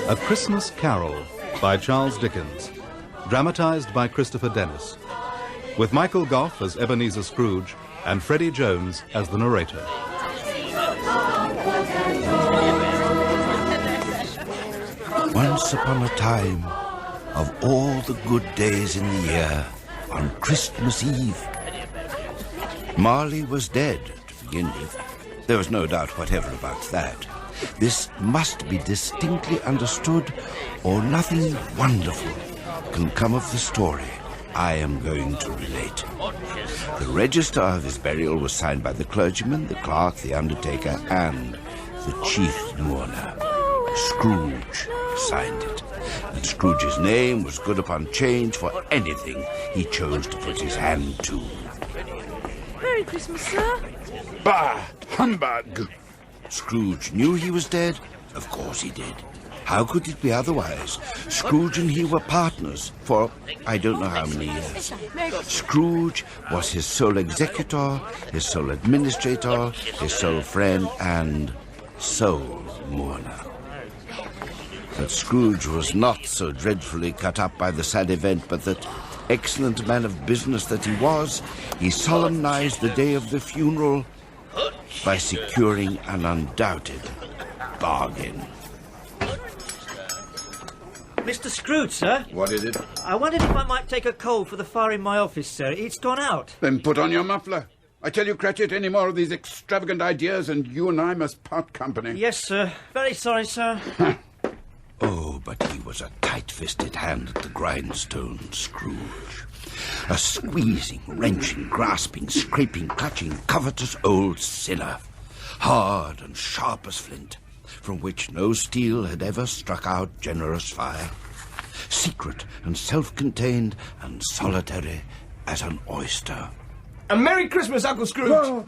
A Christmas Carol by Charles Dickens, dramatised by Christopher Dennis, with Michael Gough as Ebenezer Scrooge and Freddie Jones as the narrator. Once upon a time, of all the good days in the year, on Christmas Eve, Marley was dead, to begin with. There was no doubt whatever about that. This must be distinctly understood, or nothing wonderful can come of the story I am going to relate. The register of his burial was signed by the clergyman, the clerk, the undertaker, and the chief mourner. Scrooge signed it, and Scrooge's name was good upon change for anything he chose to put his hand to. Merry Christmas, sir. Bah! Humbug! Scrooge knew he was dead? Of course he did. How could it be otherwise? Scrooge and he were partners for I don't know how many years. Scrooge was his sole executor, his sole administrator, his sole friend, and sole mourner. But Scrooge was not so dreadfully cut up by the sad event, but that, excellent man of business that he was, he solemnized the day of the funeral by securing an undoubted bargain. Mr. Scrooge, sir. What is it? I wondered if I might take a coal for the fire in my office, sir. It's gone out. Then put on your muffler. I tell you, Cratchit, any more of these extravagant ideas and you and I must part company. Yes, sir. Very sorry, sir. Oh, but he was a tight-fisted hand at the grindstone, Scrooge. A squeezing, wrenching, grasping, scraping, clutching, covetous old sinner, hard and sharp as flint, from which no steel had ever struck out generous fire, secret and self-contained and solitary as an oyster. A Merry Christmas, Uncle Scrooge! Oh.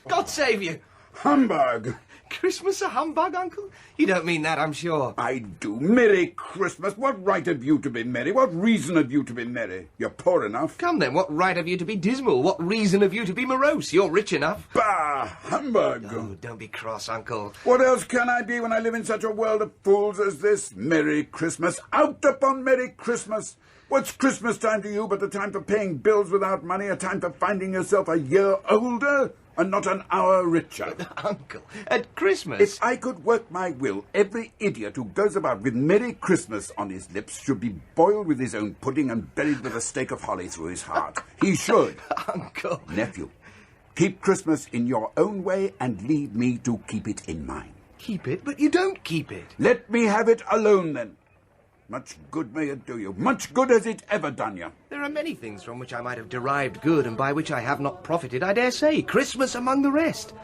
God save you! Humbug! Christmas a humbug, Uncle? You don't mean that, I'm sure. I do. Merry Christmas. What right have you to be merry? What reason have you to be merry? You're poor enough. Come then, what right have you to be dismal? What reason have you to be morose? You're rich enough. Bah! Humbug! Oh, don't be cross, Uncle. What else can I be when I live in such a world of fools as this? Merry Christmas. Out upon Merry Christmas. What's Christmas time to you but the time for paying bills without money, a time for finding yourself a year older and not an hour richer? Uncle, at Christmas... If I could work my will, every idiot who goes about with Merry Christmas on his lips should be boiled with his own pudding and buried with a stake of holly through his heart. He should. Uncle... Nephew, keep Christmas in your own way and leave me to keep it in mine. Keep it? But you don't keep it. Let me have it alone, then. Much good may it do you. Much good has it ever done you. There are many things from which I might have derived good and by which I have not profited, I dare say. Christmas among the rest.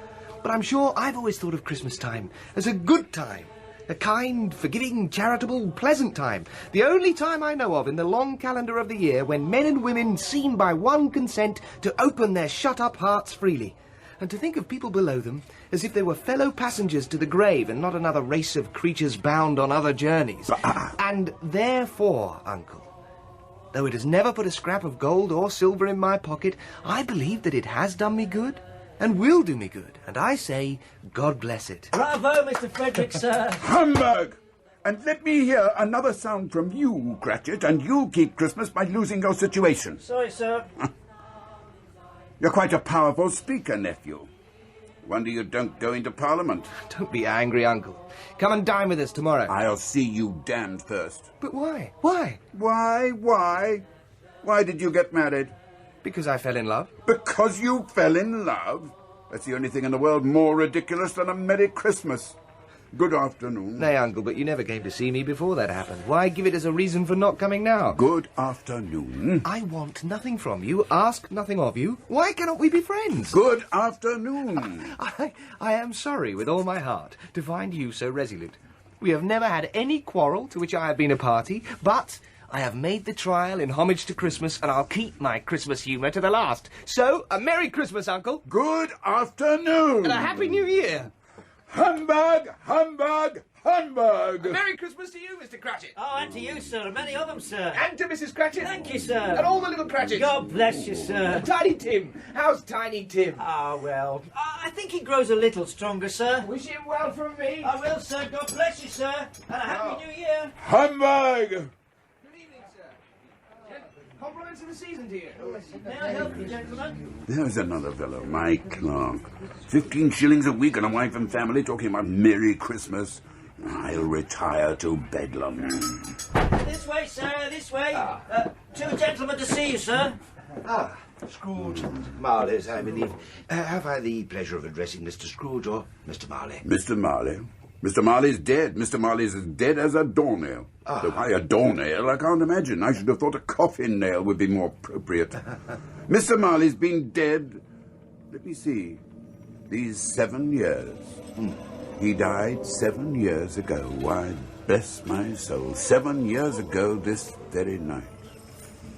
But I'm sure I've always thought of Christmas time as a good time. A kind, forgiving, charitable, pleasant time. The only time I know of in the long calendar of the year when men and women seem by one consent to open their shut-up hearts freely. And to think of people below them as if they were fellow passengers to the grave and not another race of creatures bound on other journeys. And therefore, Uncle, though it has never put a scrap of gold or silver in my pocket, I believe that it has done me good and will do me good. And I say, God bless it. Bravo, Mr. Frederick, sir. Humbug! And let me hear another sound from you, Cratchit, and you'll keep Christmas by losing your situation. Sorry, sir. You're quite a powerful speaker, nephew. Wonder you don't go into Parliament. Don't be angry, Uncle. Come and dine with us tomorrow. I'll see you damned first. But why? Why? Why? Why did you get married? Because I fell in love. Because you fell in love? That's the only thing in the world more ridiculous than a Merry Christmas. Good afternoon. Nay, Uncle, but you never came to see me before that happened. Why give it as a reason for not coming now? Good afternoon. I want nothing from you, ask nothing of you. Why cannot we be friends? Good afternoon. I am sorry with all my heart to find you so resolute. We have never had any quarrel to which I have been a party, but I have made the trial in homage to Christmas, and I'll keep my Christmas humour to the last. So, a Merry Christmas, Uncle. Good afternoon. And a Happy New Year. Humbug! Humbug! Humbug! Merry Christmas to you, Mr. Cratchit. Oh, and to you, sir. Many of them, sir. And to Mrs. Cratchit. Thank you, sir. And all the little Cratchits. God bless you, sir. Tiny Tim. How's Tiny Tim? Ah, well, I think he grows a little stronger, sir. Wish him well from me. I will, sir. God bless you, sir. And a happy New Year. Humbug! Good evening, sir. Compliments of the season to you. May I help you, gentlemen? There's another fellow, my clerk. 15 shillings a week and a wife and family talking about Merry Christmas. I'll retire to Bedlam. This way, sir. This way. Two gentlemen to see you, sir. Ah, Scrooge. Marley's, I believe. Have I the pleasure of addressing Mr. Scrooge or Mr. Marley? Mr. Marley? Mr. Marley's dead. Mr. Marley's as dead as a doornail. Though why a doornail, I can't imagine. I should have thought a coffin nail would be more appropriate. Mr. Marley's been dead, let me see, these 7 years. He died 7 years ago. Why, bless my soul, 7 years ago this very night.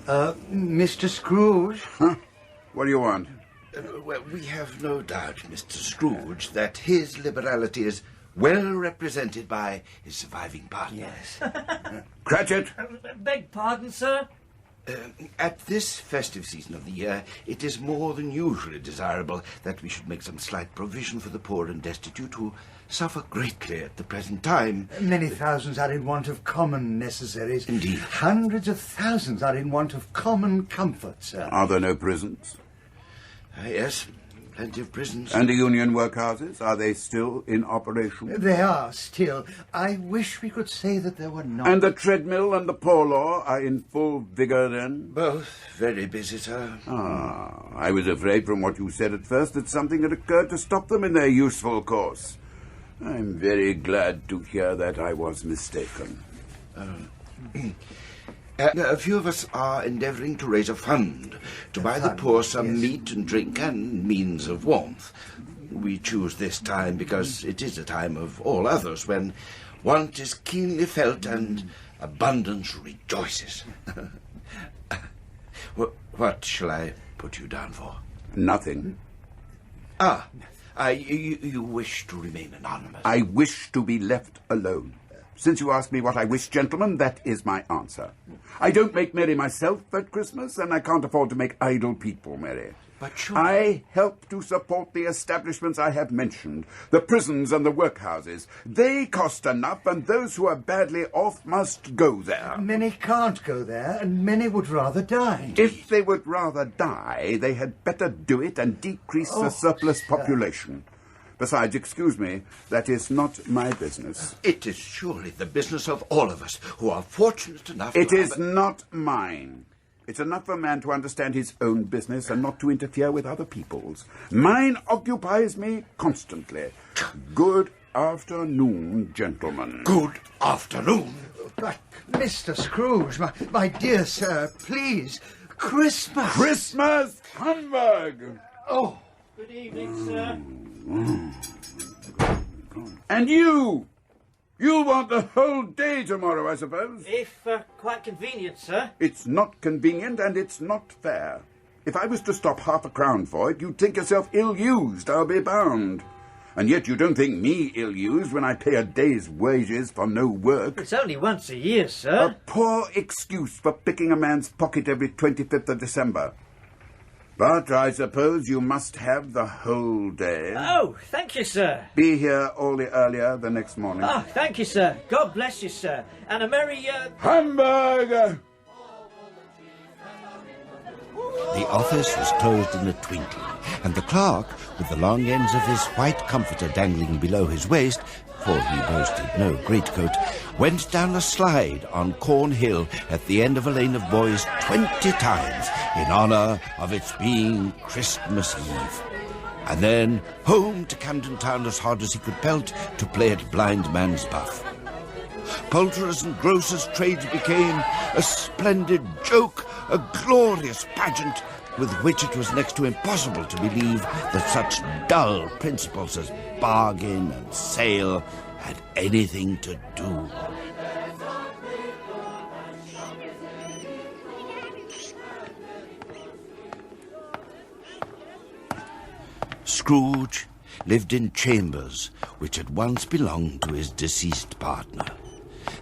Mr. Scrooge? Huh? What do you want? Well, we have no doubt, Mr. Scrooge, that his liberality is well represented by his surviving partner. Yes. Cratchit! Beg pardon, sir. At this festive season of the year, it is more than usually desirable that we should make some slight provision for the poor and destitute who suffer greatly at the present time. Many thousands are in want of common necessaries. Indeed. Hundreds of thousands are in want of common comfort, sir. Are there no prisons? Yes, plenty of prisons. And the union workhouses, are they still in operation? They are still. I wish we could say that there were not. And the treadmill and the poor law are in full vigour then? Both very busy, sir. Ah, I was afraid from what you said at first that something had occurred to stop them in their useful course. I'm very glad to hear that I was mistaken. A few of us are endeavouring to raise a fund to buy the poor some meat and drink and means of warmth. We choose this time because it is a time of all others when want is keenly felt and abundance rejoices. What shall I put you down for? Nothing. You wish to remain anonymous. I wish to be left alone. Since you asked me what I wish, gentlemen, that is my answer. I don't make merry myself at Christmas, and I can't afford to make idle people merry. But sure. I help to support the establishments I have mentioned, the prisons and the workhouses. They cost enough, and those who are badly off must go there. Many can't go there, and many would rather die. If they would rather die, they had better do it and decrease the surplus population. Besides, excuse me, that is not my business. It is surely the business of all of us who are fortunate enough It to is have not mine. It's enough for a man to understand his own business and not to interfere with other people's. Mine occupies me constantly. Good afternoon, gentlemen. Good afternoon. But, Mr. Scrooge, my dear sir, please, Christmas. Christmas humbug! Oh, Good evening, sir. And you! You'll want the whole day tomorrow, I suppose. If quite convenient, sir. It's not convenient and it's not fair. If I was to stop half a crown for it, you'd think yourself ill-used, I'll be bound. And yet you don't think me ill-used when I pay a day's wages for no work. It's only once a year, A sir. poor excuse for picking a man's pocket every 25th of December. But I suppose you must have the whole day. Oh, thank you, sir. Be here all the earlier the next morning. Oh, thank you, sir. God bless you, sir. And a merry, Hamburger! The office was closed in a twinkling, and the clerk, with the long ends of his white comforter dangling below his waist, for he boasted no greatcoat, went down a slide on Cornhill at the end of a lane of boys 20 times in honour of its being Christmas Eve. And then home to Camden Town as hard as he could pelt to play at blind man's buff. Poulterers' and grocers' trades became a splendid joke, a glorious pageant, with which it was next to impossible to believe that such dull principles as bargain and sale had anything to do. Scrooge, lived in chambers which had once belonged to his deceased partner.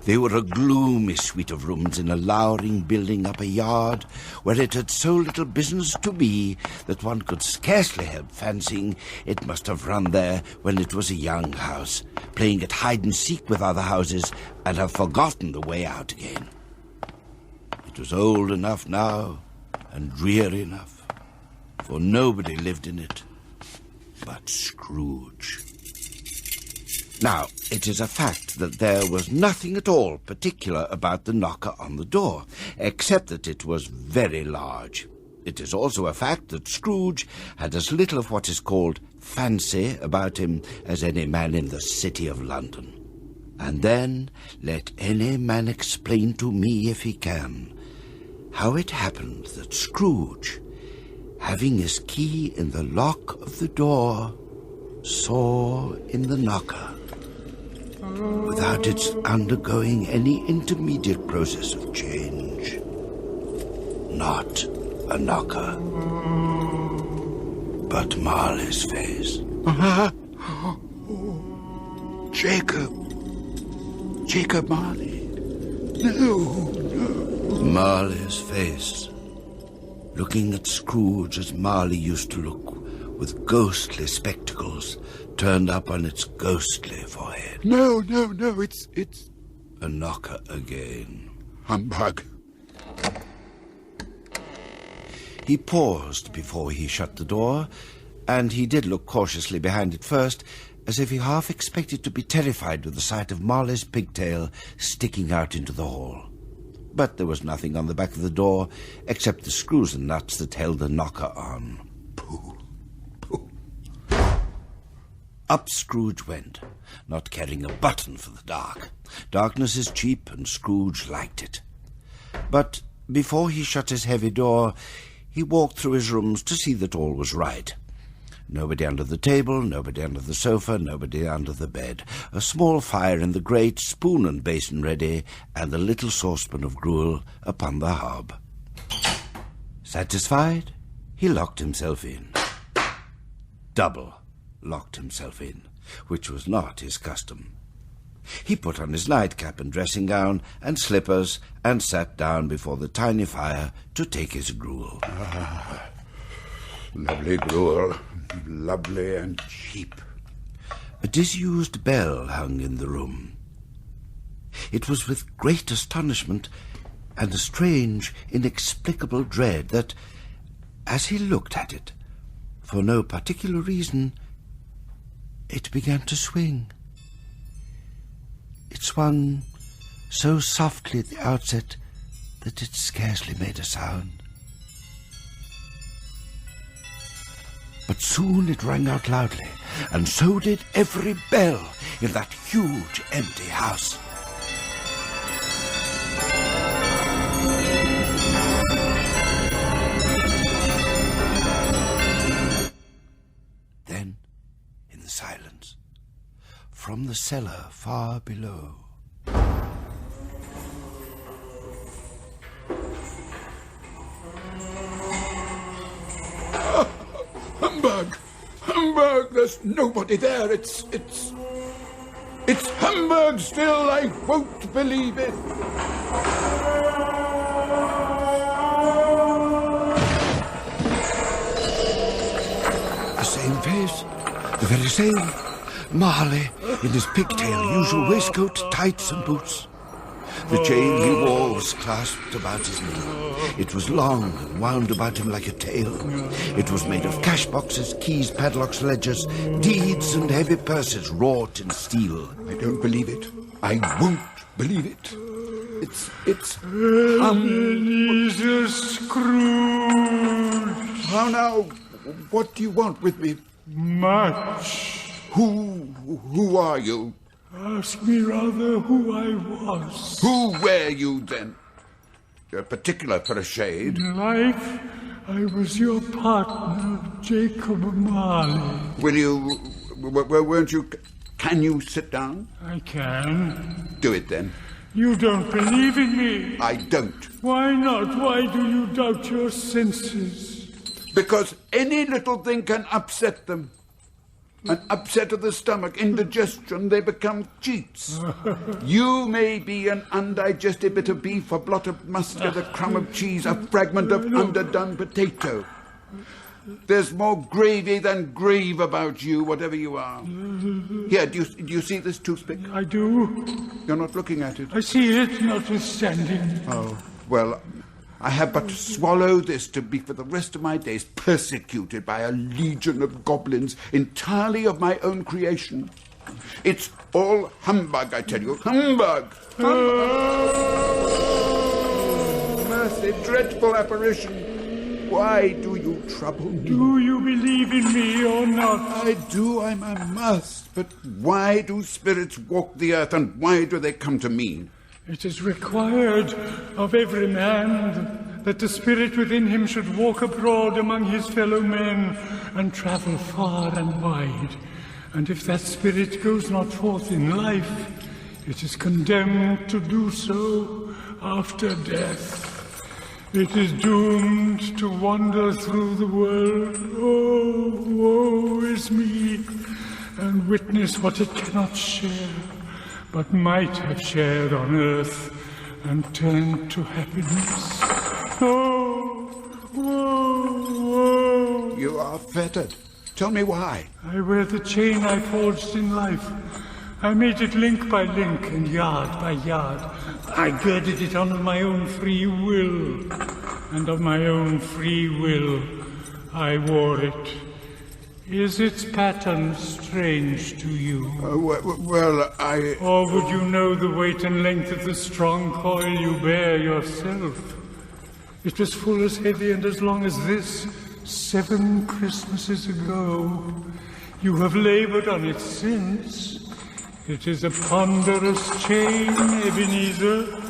They were a gloomy suite of rooms in a lowering building up a yard where it had so little business to be that one could scarcely help fancying it must have run there when it was a young house, playing at hide-and-seek with other houses and have forgotten the way out again. It was old enough now and drear enough, for nobody lived in it but Scrooge. Now, it is a fact that there was nothing at all particular about the knocker on the door, except that it was very large. It is also a fact that Scrooge had as little of what is called fancy about him as any man in the City of London. And then let any man explain to me, if he can, how it happened that Scrooge, having his key in the lock of the door, saw in the knocker, without its undergoing any intermediate process of change, not a knocker, but Marley's face. Jacob Marley. No. Marley's face, looking at Scrooge as Marley used to look, with ghostly spectacles turned up on its ghostly forehead. No, it's... A knocker again. Humbug. He paused before he shut the door, and he did look cautiously behind it first, as if he half expected to be terrified with the sight of Marley's pigtail sticking out into the hall. But there was nothing on the back of the door except the screws and nuts that held the knocker on. Pooh. Up Scrooge went, not caring a button for the dark. Darkness is cheap, and Scrooge liked it. But before he shut his heavy door, he walked through his rooms to see that all was right. Nobody under the table, nobody under the sofa, nobody under the bed. A small fire in the grate, spoon and basin ready, and the little saucepan of gruel upon the hob. Satisfied, he locked himself in. Double locked himself in, which was not his custom. He put on his nightcap and dressing gown and slippers and sat down before the tiny fire to take his gruel. Lovely gruel. Lovely and cheap. A disused bell hung in the room. It was with great astonishment and a strange, inexplicable dread that, as he looked at it, for no particular reason, it began to swing. It swung so softly at the outset that it scarcely made a sound. But soon it rang out loudly, and so did every bell in that huge empty house. Then, in the silence, from the cellar far below, Humbug! There's nobody there. It's humbug still. I won't believe it. the same face, the very same. Marley in his pigtail, usual waistcoat, tights and boots. The chain he wore was clasped about his knee. It was long and wound about him like a tail. It was made of cash boxes, keys, padlocks, ledgers, deeds, and heavy purses wrought in steel. I don't believe it. I won't believe it. It's Ebenezer Scrooge. How now? What do you want with me? Much. Who are you? Ask me rather who I was. Who were you then? You're particular for a shade. In life, I was your partner, Jacob Marley. Will you... weren't you... Can you sit down? I can. Do it then. You don't believe in me. I don't. Why not? Why do you doubt your senses? Because any little thing can upset them. An upset of the stomach, indigestion, they become cheats. You may be an undigested bit of beef, a blot of mustard, a crumb of cheese, a fragment of underdone potato. There's more gravy than grave about you, whatever you are. Here, do you see this toothpick? I do. You're not looking at it. I see it, notwithstanding. Oh, well, I have but to swallow this to be for the rest of my days persecuted by a legion of goblins entirely of my own creation. It's all humbug, I tell you. Humbug! Humbug! Mercy, dreadful apparition. Why do you trouble me? Do you believe in me or not? I do, I must. But why do spirits walk the earth, and why do they come to me? It is required of every man that the spirit within him should walk abroad among his fellow men and travel far and wide. And if that spirit goes not forth in life, it is condemned to do so after death. It is doomed to wander through the world. Oh, woe is me, and witness what it cannot share, but might have shared on earth and turned to happiness. Oh, woe, woe. You are fettered. Tell me why. I wear the chain I forged in life. I made it link by link and yard by yard. I girded it on of my own free will, and of my own free will I wore it. Is its pattern strange to you? Well, I... Or would you know the weight and length of the strong coil you bear yourself? It was full as heavy and as long as this, 7 Christmases ago. You have labored on it since. It is a ponderous chain, Ebenezer.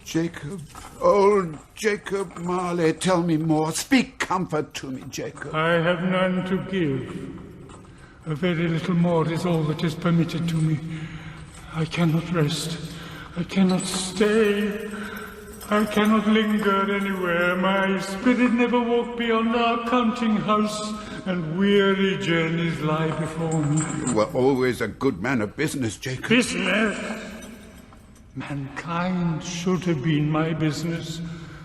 Jacob, old Jacob Marley, tell me more. Speak comfort to me, Jacob. I have none to give. A very little more is all that is permitted to me. I cannot rest. I cannot stay. I cannot linger anywhere. My spirit never walked beyond our counting house, and weary journeys lie before me. You were always a good man of business, Jacob. Business? Mankind should have been my business.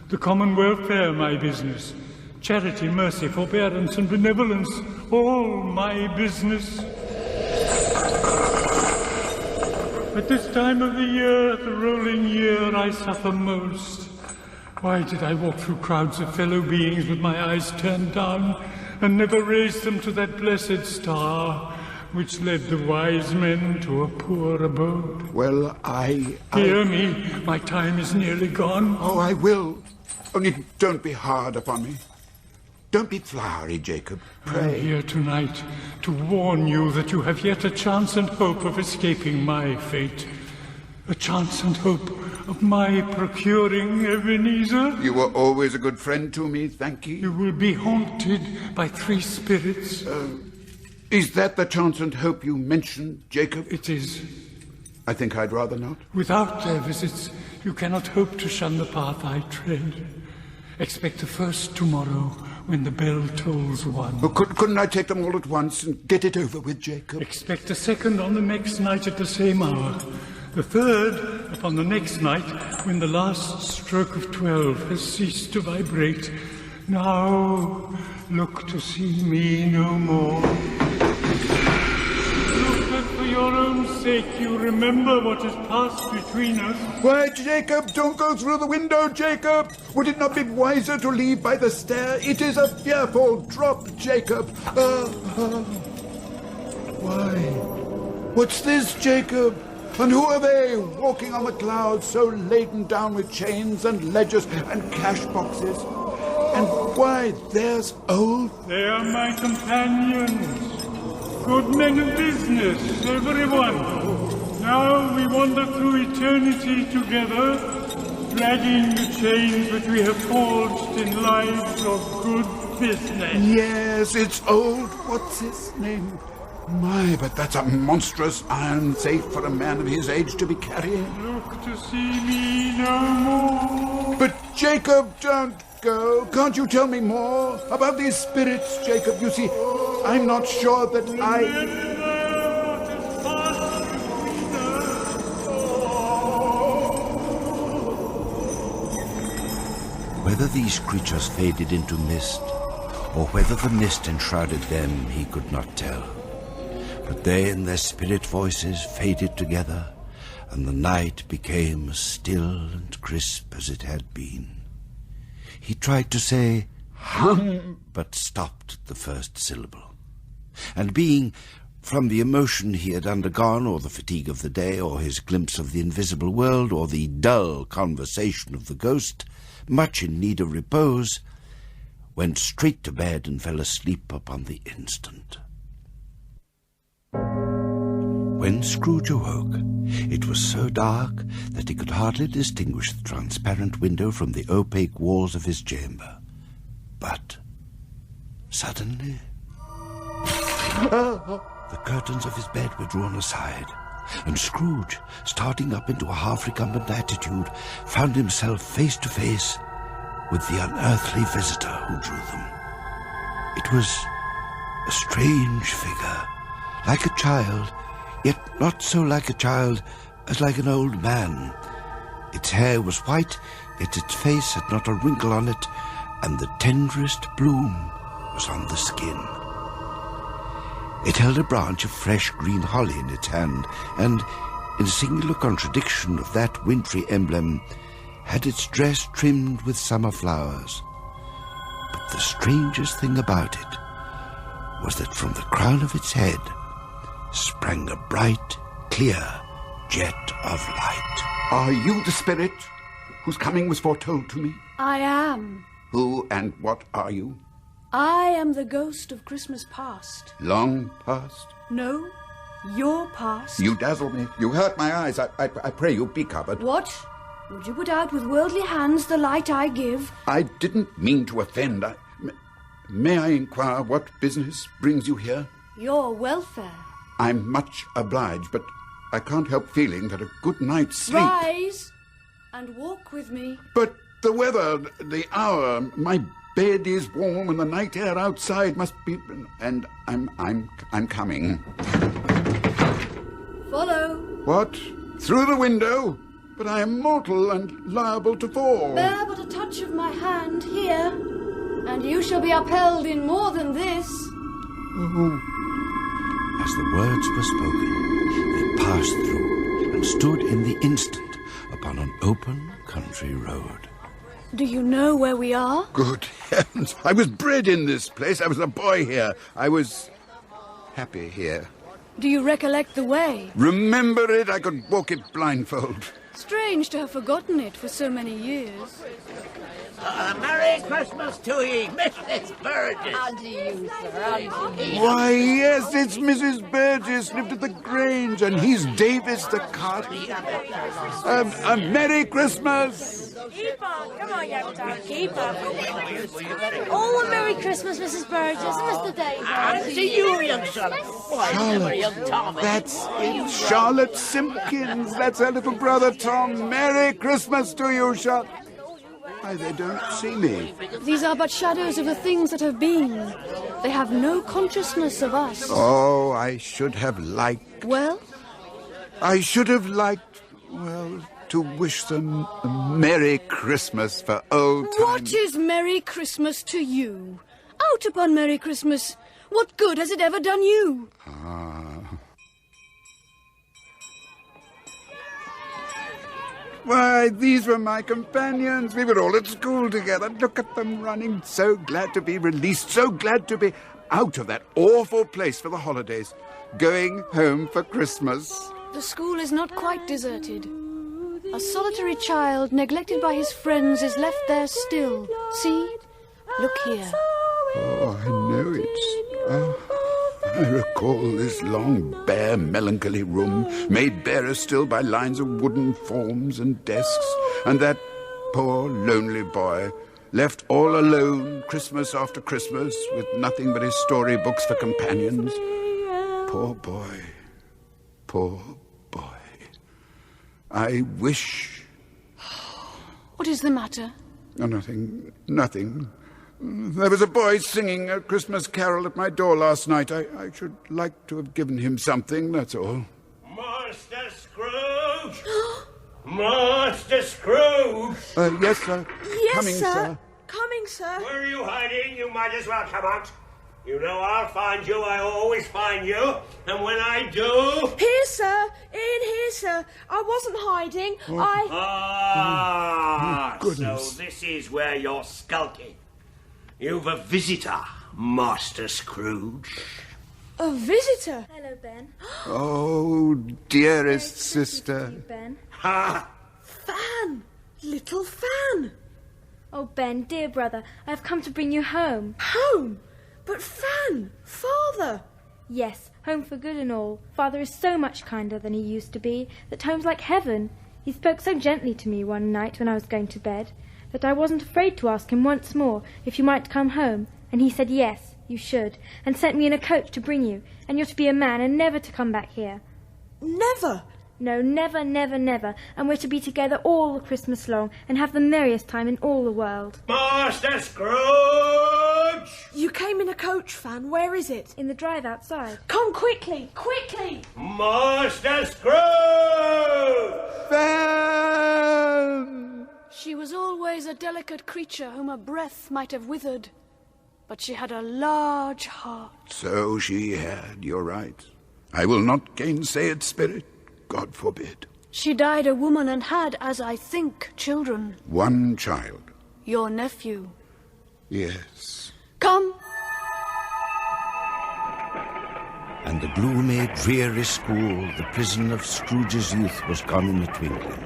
The common welfare my business. Charity, mercy, forbearance, and benevolence, all my business. At this time of the year, the rolling year, I suffer most. Why did I walk through crowds of fellow beings with my eyes turned down, and never raise them to that blessed star which led the wise men to a poor abode? Well, Hear me, my time is nearly gone. Oh, I will. Only don't be hard upon me. Don't be flowery, Jacob. Pray. I'm here tonight to warn you that you have yet a chance and hope of escaping my fate. A chance and hope of my procuring Ebenezer. You were always a good friend to me, thank you. You will be haunted by 3 spirits. Is that the chance and hope you mentioned, Jacob? It is. I think I'd rather not. Without their visits, you cannot hope to shun the path I tread. Expect the first tomorrow, when the bell tolls 1. But couldn't I take them all at once and get it over with, Jacob? Expect a second on the next night at the same hour. The third upon the next night, when the last stroke of 12 has ceased to vibrate. Now, look to see me no more. Look that for your own sake you remember what has passed between us. Why, Jacob, don't go through the window, Jacob! Would it not be wiser to leave by the stair? It is a fearful drop, Jacob. Why? What's this, Jacob? And who are they, walking on the clouds, so laden down with chains and ledgers and cash boxes? And why, there's old... They are my companions. Good men of business, everyone. Now we wander through eternity together, dragging the chains that we have forged in lives of good business. Yes, it's old... What's his name? My, but that's a monstrous iron safe for a man of his age to be carrying. Look to see me no more. But Jacob, don't go? Can't you tell me more about these spirits, Jacob? You see, I'm not sure that Whether these creatures faded into mist, or whether the mist enshrouded them, he could not tell. But they and their spirit voices faded together, and the night became as still and crisp as it had been. He tried to say, hum, but stopped at the first syllable. And being, from the emotion he had undergone, or the fatigue of the day, or his glimpse of the invisible world, or the dull conversation of the ghost, much in need of repose, went straight to bed and fell asleep upon the instant. When Scrooge awoke, it was so dark that he could hardly distinguish the transparent window from the opaque walls of his chamber. But suddenly the curtains of his bed were drawn aside, and Scrooge, starting up into a half-recumbent attitude, found himself face to face with the unearthly visitor who drew them. It was a strange figure, like a child, yet not so like a child as like an old man. Its hair was white, yet its face had not a wrinkle on it, and the tenderest bloom was on the skin. It held a branch of fresh green holly in its hand, and, in singular contradiction of that wintry emblem, had its dress trimmed with summer flowers. But the strangest thing about it was that from the crown of its head sprang a bright, clear jet of light. Are you the spirit whose coming was foretold to me? I am. Who and what are you? I am the ghost of Christmas past. Long past? No, your past. You dazzle me. You hurt my eyes. I pray you be covered. What? Would you put out with worldly hands the light I give? I didn't mean to offend. May I inquire what business brings you here? Your welfare. I'm much obliged, but I can't help feeling that a good night's sleep... Rise and walk with me. But the weather, the hour, my bed is warm and the night air outside must be... And I'm coming. Follow. What? Through the window? But I am mortal and liable to fall. Bear but a touch of my hand here, and you shall be upheld in more than this. Oh. As the words were spoken, they passed through and stood in the instant upon an open country road. Do you know where we are? Good heavens! I was bred in this place. I was a boy here. I was happy here. Do you recollect the way? Remember it? I could walk it blindfold. Strange to have forgotten it for so many years. Merry Christmas to ye, Mrs. Burgess. And to you, sir, and to you. Why, yes, it's Mrs. Burgess, lived at the Grange, and he's Davis the carter. A Merry Christmas! Keep on, come on, young man, keep on. Oh, a Merry Christmas, Mrs. Burgess, Mr. Davis. And to you, young son. Why, never young Tommy. That's it, Charlotte Simpkins. That's her little brother, Tom. Merry Christmas to you, Charlotte. Why, they don't see me. These are but shadows of the things that have been. They have no consciousness of us. Oh, I should have liked... Well? I should have liked, well, to wish them a Merry Christmas for old times. What is Merry Christmas to you? Out upon Merry Christmas. What good has it ever done you? Why, these were my companions. We were all at school together. Look at them running. So glad to be released. So glad to be out of that awful place for the holidays. Going home for Christmas. The school is not quite deserted. A solitary child, neglected by his friends, is left there still. See? Look here. Oh, I know it. I recall this long, bare, melancholy room, made barer still by lines of wooden forms and desks, and that poor, lonely boy, left all alone Christmas after Christmas, with nothing but his storybooks for companions. Poor boy. Poor boy. I wish... What is the matter? Oh, nothing, nothing. There was a boy singing a Christmas carol at my door last night. I should like to have given him something, that's all. Master Scrooge! Master Scrooge! Yes, sir. Yes, Coming, sir. Coming, sir. Where are you hiding? You might as well come out. You know I'll find you. I always find you. And when I do... Here, sir. In here, sir. I wasn't hiding. So this is where you're skulking. You've a visitor, Master Scrooge. A visitor? Hello, Ben. Oh, dearest sister. Ben. Ha! Fan! Little Fan! Oh, Ben, dear brother, I've come to bring you home. Home? But Fan! Father! Yes, home for good and all. Father is so much kinder than he used to be that home's like heaven. He spoke so gently to me one night when I was going to bed that I wasn't afraid to ask him once more if you might come home, and he said yes, you should, and sent me in a coach to bring you, and you're to be a man and never to come back here. Never? No, never, never, never, and we're to be together all the Christmas long and have the merriest time in all the world. Master Scrooge! You came in a coach, Fan. Where is it? In the drive outside. Come quickly, quickly! Master Scrooge! Fan! She was always a delicate creature whom a breath might have withered, but she had a large heart. So she had, you're right. I will not gainsay it, Spirit. God forbid. She died a woman and had, as I think, children. One child. Your nephew. Yes. Come. And the gloomy, dreary school, the prison of Scrooge's youth, was gone in a twinkling.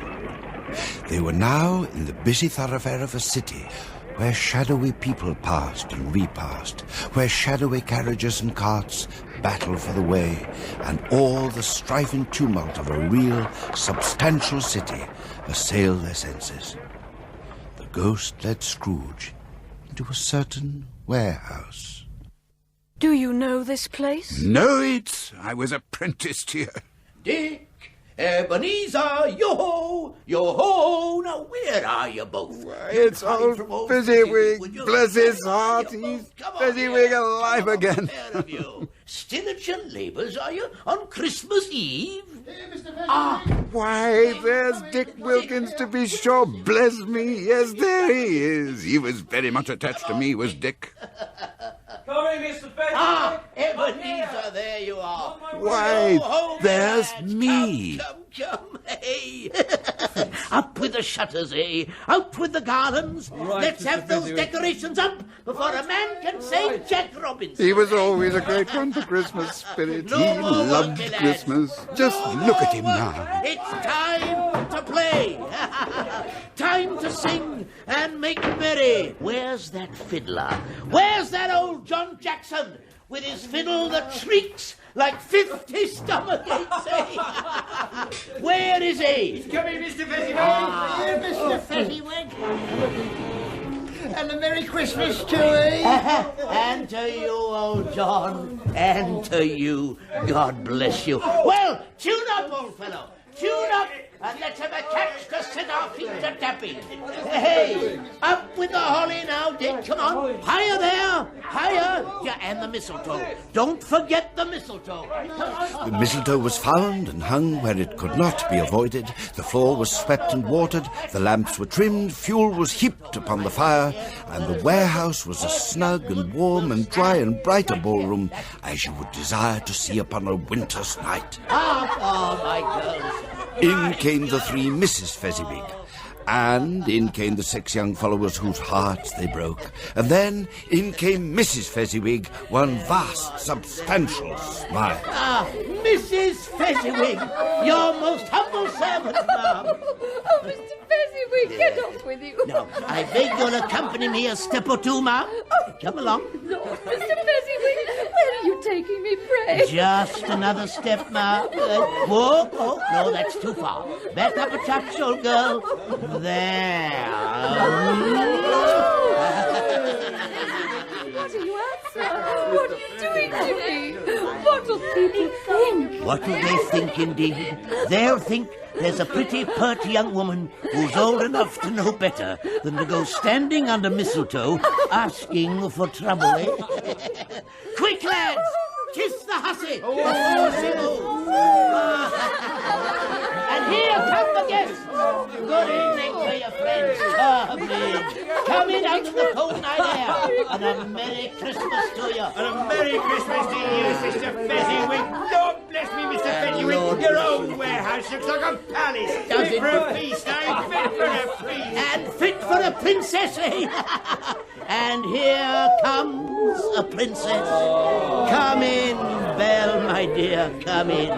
They were now in the busy thoroughfare of a city, where shadowy people passed and repassed, where shadowy carriages and carts battled for the way, and all the strife and tumult of a real, substantial city assailed their senses. The ghost led Scrooge into a certain warehouse. Do you know this place? Know it? I was apprenticed here. Dick, Ebenezer, yo-ho, yo-ho. Now, where are you both? It's old Fezziwig. Bless his heart. He's Fezziwig alive again. Still at your labours, are you, on Christmas Eve? Why, there's Dick Wilkins, to be sure. Bless me. Yes, there he is. He was very much attached to me, was Dick. Coming, Mr. Fezziwig. Ebenezer, there you are. Why, there's me. Come, hey. Up with the shutters, eh? Out with the garlands. Right, Let's Mr. have those Fezziwig. decorations up before a man can say Jack Robinson. He was always a great one for Christmas, Spirit. No He more work, loved my lad. Christmas. Just No look more at him work. now. It's time to play. Time to sing and make merry. Where's that fiddler? Where's that old John Jackson with his fiddle that shrieks like 50 stomach aches, eh? Where is he? Coming, Mr. Fezziwig. Mr. Fezziwig. And a Merry Christmas to you. And to you, old John, and to you. God bless you. Well, tune up, old fellow. Tune up, and let's have a catch to set our feet a tapping. Hey, up with the holly now, Dick. Come on. Higher there. Higher. Yeah, and the mistletoe. Don't forget the mistletoe. Come on. The mistletoe was found and hung where it could not be avoided. The floor was swept and watered. The lamps were trimmed. Fuel was heaped upon the fire. And the warehouse was a snug and warm and dry and bright a ballroom as you would desire to see upon a winter's night. Oh, my girls. In came the three Mrs. Fezziwig, and in came the 6 young followers whose hearts they broke. And then in came Mrs. Fezziwig, one vast, substantial smile. Ah, Mrs. Fezziwig, your most humble servant, ma'am. Oh, Mr. Fezziwig, get off with you. Now, I beg you'll accompany me a step or two, ma'am. Come along. Lord, Mr. Fezziwig, where are you taking me, pray? Just another step, ma'am. Whoa, oh, no, that's too far. Back up a touch, old girl. There. What are you at, sir? What are you doing to me? What will people think? What will they think, indeed? They'll think there's a pretty, pert young woman who's old enough to know better than to go standing under mistletoe asking for trouble, eh? Quick, lads! Kiss the hussy! And here come the guests! Good evening to your friends. Come in out of the cold night air. And a Merry Christmas to you. And a Merry Christmas to you, Sister Fezziwig. Lord bless me, Mr. Fezziwig. Your old warehouse looks like a palace. Fit for a feast, eh? Fit for a feast. And fit for a princess, eh? And here comes a princess. Come in, Belle, my dear, come in.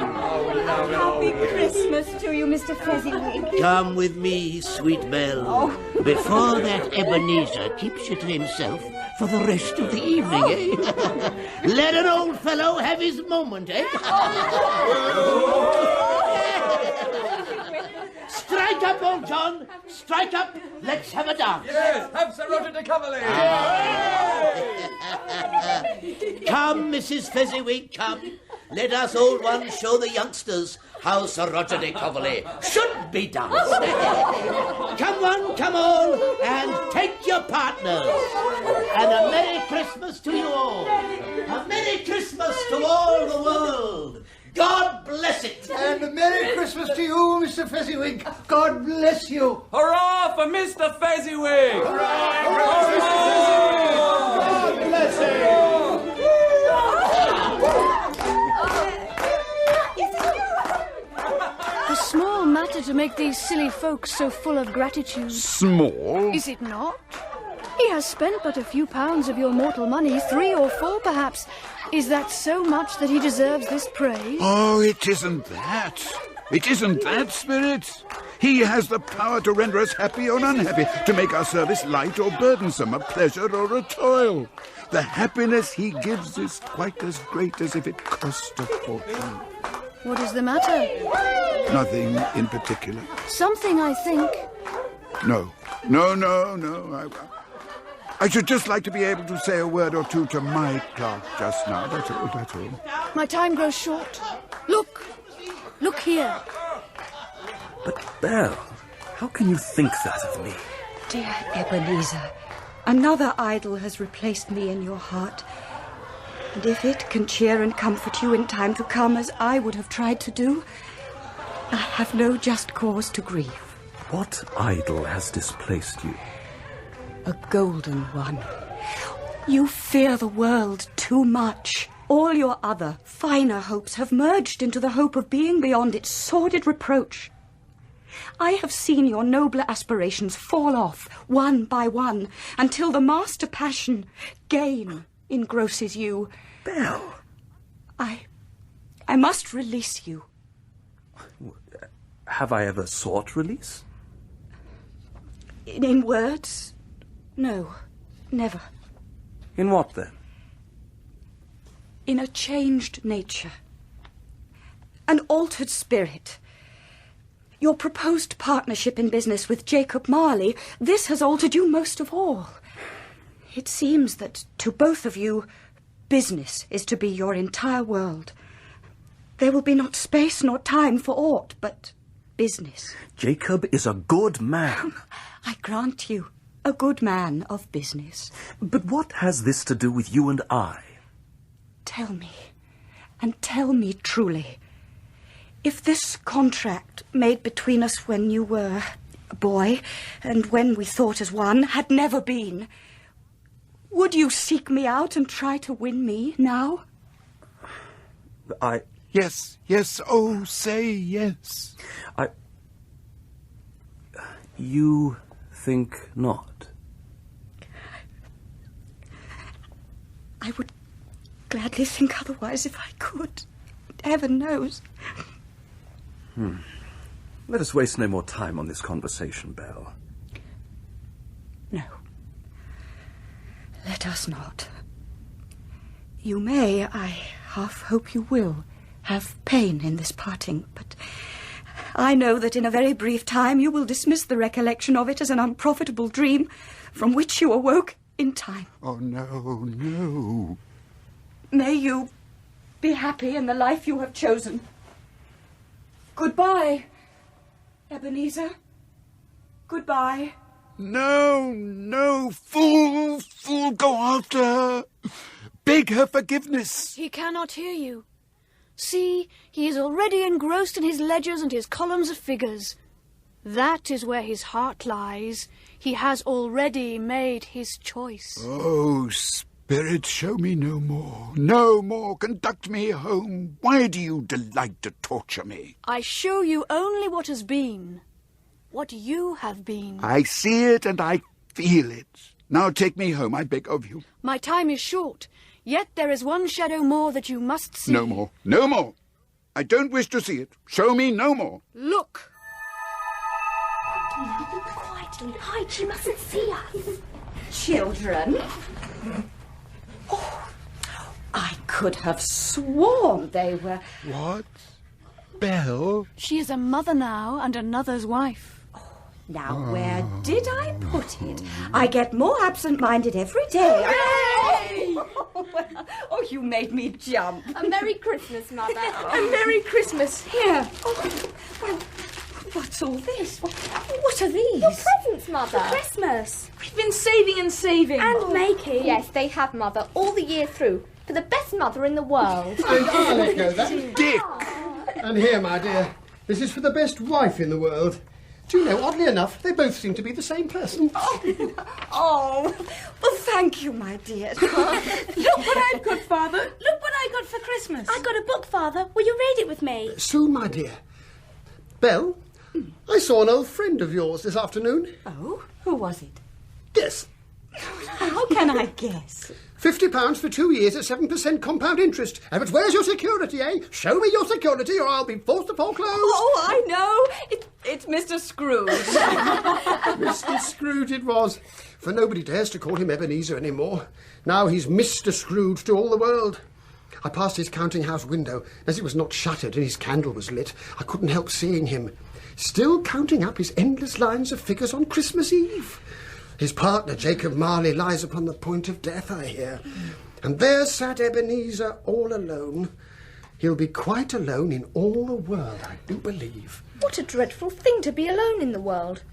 Happy Christmas to you, Mr. Fezziwig. Come with me, sweet Belle, before that Ebenezer keeps you to himself for the rest of the evening, eh? Let an old fellow have his moment, eh? Strike up, old John. Strike up. Let's have a dance. Yes, have Sir Roger de Coverley. Come, Mrs. Fezziwig, come. Let us old ones show the youngsters how Sir Roger de Coverley should be danced. Come one, come all, and take your partners. And a Merry Christmas to you all. A Merry Christmas to all the world. God bless it. And a Merry Christmas to you, Mr. Fezziwig. God bless you. Hurrah for Mr. Fezziwig! Hurrah! Hurrah! God bless him! A small matter to make these silly folks so full of gratitude. Small? Is it not? He has spent but a few pounds of your mortal money, 3 or 4 perhaps. Is that so much that he deserves this praise? Oh, it isn't that. It isn't that, Spirit. He has the power to render us happy or unhappy, to make our service light or burdensome, a pleasure or a toil. The happiness he gives is quite as great as if it cost a fortune. What is the matter? Nothing in particular. Something, I think. No. I should just like to be able to say a word or two to my clerk just now. That's all. My time grows short. Look here. But, Belle, how can you think that of me? Dear Ebenezer, another idol has replaced me in your heart. And if it can cheer and comfort you in time to come, as I would have tried to do, I have no just cause to grieve. What idol has displaced you? A golden one. You fear the world too much. All your other, finer hopes have merged into the hope of being beyond its sordid reproach. I have seen your nobler aspirations fall off, one by one, until the master passion, gain, engrosses you. Belle! I must release you. Have I ever sought release? In words? No, never. In what, then? In a changed nature. An altered spirit. Your proposed partnership in business with Jacob Marley, this has altered you most of all. It seems that to both of you, business is to be your entire world. There will be not space nor time for aught but business. Jacob is a good man. I grant you, a good man of business. But what has this to do with you and I? Tell me, and tell me truly, if this contract made between us when you were a boy and when we thought as one had never been, would you seek me out and try to win me now? Yes, oh, say yes. You think not? I would gladly think otherwise if I could. Heaven knows. Let us waste no more time on this conversation, Belle. No. Let us not. You may, I half hope you will, have pain in this parting, but I know that in a very brief time you will dismiss the recollection of it as an unprofitable dream from which you awoke in time. Oh, no, no. May you be happy in the life you have chosen. Goodbye, Ebenezer. Goodbye. No, no, fool, fool, go after her. Beg her forgiveness. He cannot hear you. See, he is already engrossed in his ledgers and his columns of figures. That is where his heart lies. He has already made his choice. Oh, Spirit, show me no more. No more. Conduct me home. Why do you delight to torture me? I show you only what has been. What you have been. I see it and I feel it. Now take me home, I beg of you. My time is short, yet there is one shadow more that you must see. No more. No more. I don't wish to see it. Show me no more. Look. Quietly, hide. She mustn't see us. Children. Oh, I could have sworn they were... What? Belle? She is a mother now and another's wife. Now, where did I put it? I get more absent-minded every day. Hooray! Oh, you made me jump. A Merry Christmas, Mother. A Merry Christmas. Here. Oh, well, what's all this? What are these? Your presents, Mother. For Christmas. We've been saving and saving. And making. Yes, they have, Mother, all the year through. For the best mother in the world. I'll let go then. Dick! And here, my dear, this is for the best wife in the world. Do you know, oddly enough, they both seem to be the same person. Oh, well, thank you, my dear. Look what I've got, Father. Look what I got for Christmas. I got a book, Father. Will you read it with me? Soon, my dear. Belle, I saw an old friend of yours this afternoon. Oh? Who was it? Guess. How can I guess? £50 for 2 years at 7% compound interest. But where's your security, eh? Show me your security or I'll be forced to foreclose. Oh, I know. It's Mr. Scrooge. Mr. Scrooge it was. For nobody dares to call him Ebenezer anymore. Now he's Mr. Scrooge to all the world. I passed his counting-house window. As it was not shuttered and his candle was lit, I couldn't help seeing him, still counting up his endless lines of figures on Christmas Eve. His partner, Jacob Marley, lies upon the point of death, I hear. And there sat Ebenezer all alone. He'll be quite alone in all the world, I do believe. What a dreadful thing to be alone in the world.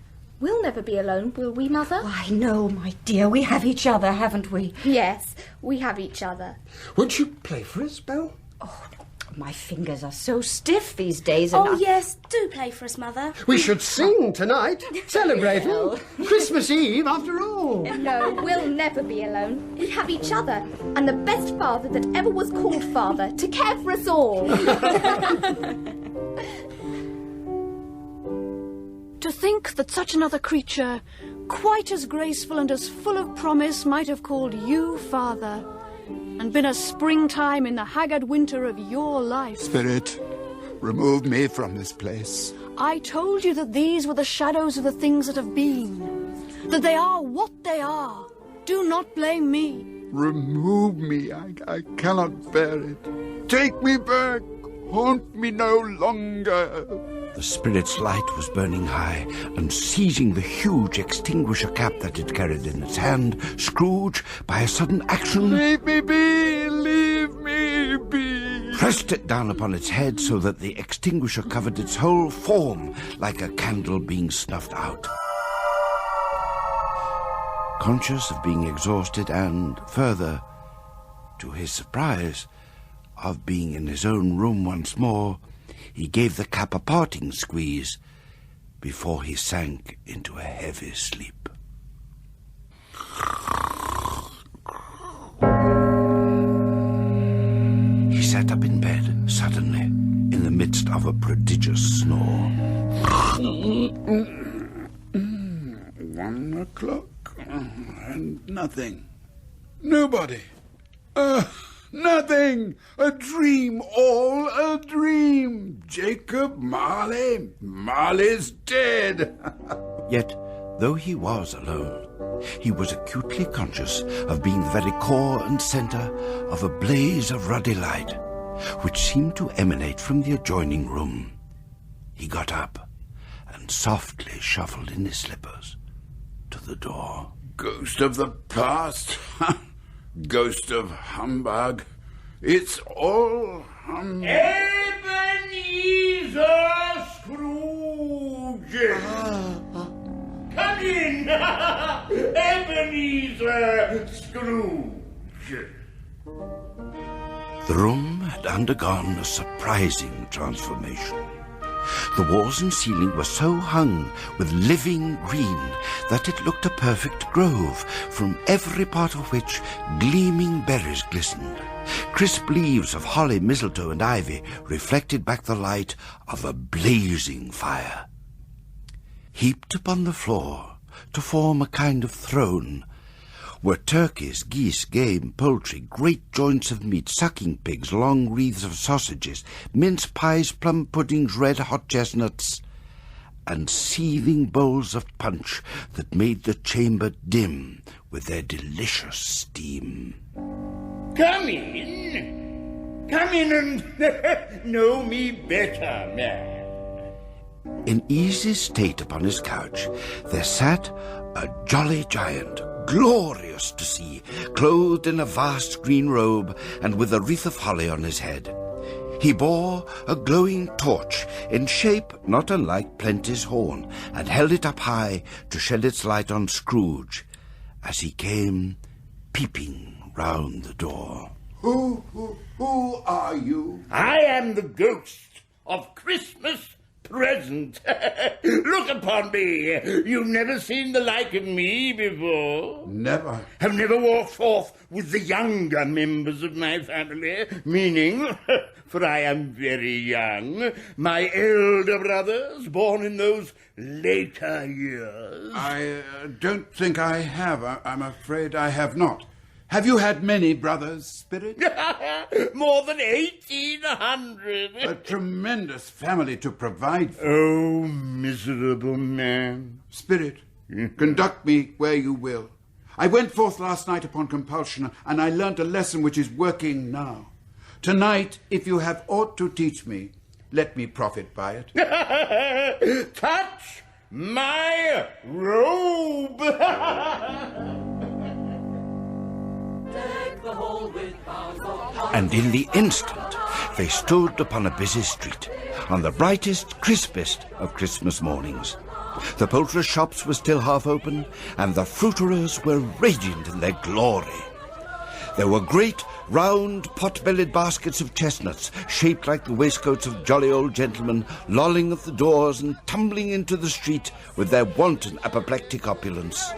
We'll never be alone, will we, Mother? Why, no, my dear. We have each other, haven't we? Yes, we have each other. Won't you play for us, Belle? Oh, my fingers are so stiff these days. And yes, do play for us, Mother. We should sing tonight. Celebrating Christmas Eve, after all. No, we'll never be alone. We have each other, and the best father that ever was called father, to care for us all. To think that such another creature, quite as graceful and as full of promise, might have called you father, and been a springtime in the haggard winter of your life. Spirit, remove me from this place. I told you that these were the shadows of the things that have been, that they are what they are. Do not blame me. Remove me. I cannot bear it. Take me back. Haunt me no longer. The spirit's light was burning high, and seizing the huge extinguisher cap that it carried in its hand, Scrooge, by a sudden action... Leave me be! Leave me be! ...pressed it down upon its head so that the extinguisher covered its whole form like a candle being snuffed out. Conscious of being exhausted and, further, to his surprise, of being in his own room once more, he gave the cap a parting squeeze before he sank into a heavy sleep. He sat up in bed suddenly, in the midst of a prodigious snore. 1 o'clock, and nothing. Nobody. Nothing! A dream, all a dream! Jacob Marley. Marley's dead! Yet, though he was alone, he was acutely conscious of being the very core and centre of a blaze of ruddy light, which seemed to emanate from the adjoining room. He got up and softly shuffled in his slippers to the door. Ghost of the past. Ghost of humbug. It's all humbug. Ebenezer Scrooge! Come in! Ebenezer Scrooge! The room had undergone a surprising transformation. The walls and ceiling were so hung with living green that it looked a perfect grove, from every part of which gleaming berries glistened. Crisp leaves of holly, mistletoe, and ivy reflected back the light of a blazing fire. Heaped upon the floor, to form a kind of throne, were turkeys, geese, game, poultry, great joints of meat, sucking pigs, long wreaths of sausages, mince pies, plum puddings, red hot chestnuts, and seething bowls of punch that made the chamber dim with their delicious steam. Come in. Come in and know me better, man. In easy state upon his couch there sat a jolly giant, glorious to see, clothed in a vast green robe and with a wreath of holly on his head. He bore a glowing torch in shape not unlike Plenty's horn, and held it up high to shed its light on Scrooge as he came peeping round the door. Who are you? I am the ghost of Christmas present. Look upon me. You've never seen the like of me before. Never. Have never walked forth with the younger members of my family, meaning, for I am very young, my elder brothers, born in those later years. I don't think I have. I'm afraid I have not. Have you had many brothers, Spirit? More than 1,800. A tremendous family to provide for. Oh, miserable man. Spirit, conduct me where you will. I went forth last night upon compulsion, and I learnt a lesson which is working now. Tonight, if you have aught to teach me, let me profit by it. Touch my robe. And in the instant they stood upon a busy street, on the brightest, crispest of Christmas mornings. The poulterers' shops were still half open, and the fruiterers were radiant in their glory. There were great, round, pot-bellied baskets of chestnuts, shaped like the waistcoats of jolly old gentlemen, lolling at the doors and tumbling into the street with their wanton apoplectic opulence.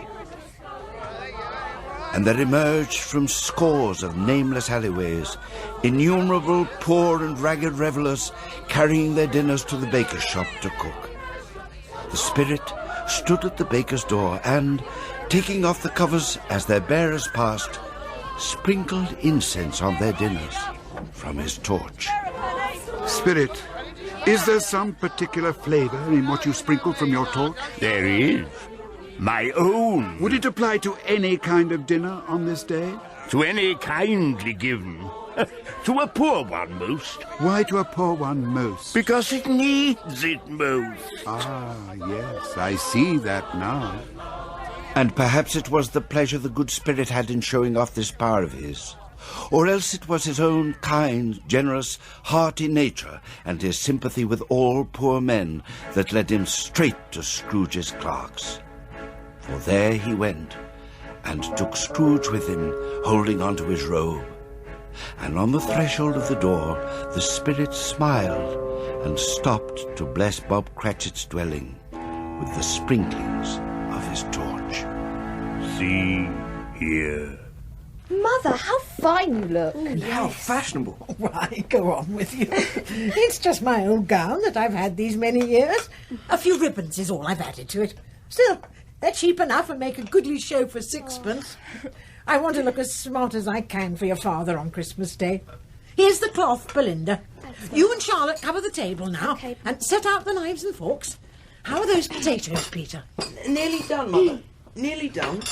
And there emerged from scores of nameless alleyways innumerable poor and ragged revellers carrying their dinners to the baker's shop to cook. The Spirit stood at the baker's door and, taking off the covers as their bearers passed, sprinkled incense on their dinners from his torch. Spirit, is there some particular flavour in what you sprinkle from your torch? There is. My own. Would it apply to any kind of dinner on this day? To any kindly given. To a poor one most. Why to a poor one most? Because it needs it most. Ah, yes, I see that now. And perhaps it was the pleasure the good Spirit had in showing off this power of his. Or else it was his own kind, generous, hearty nature and his sympathy with all poor men that led him straight to Scrooge's clerks. For there he went, and took Scrooge with him, holding on to his robe. And on the threshold of the door, the Spirit smiled and stopped to bless Bob Cratchit's dwelling with the sprinklings of his torch. See here. Mother, how fine you look. And how fashionable. Why, go on with you. It's just my old gown that I've had these many years. A few ribbons is all I've added to it. Still, they're cheap enough and make a goodly show for sixpence. I want to look as smart as I can for your father on Christmas Day. Here's the cloth, Belinda. You and Charlotte cover the table now, okay, and set out the knives and forks. How are those potatoes, Peter? Nearly done, Mother. Nearly done.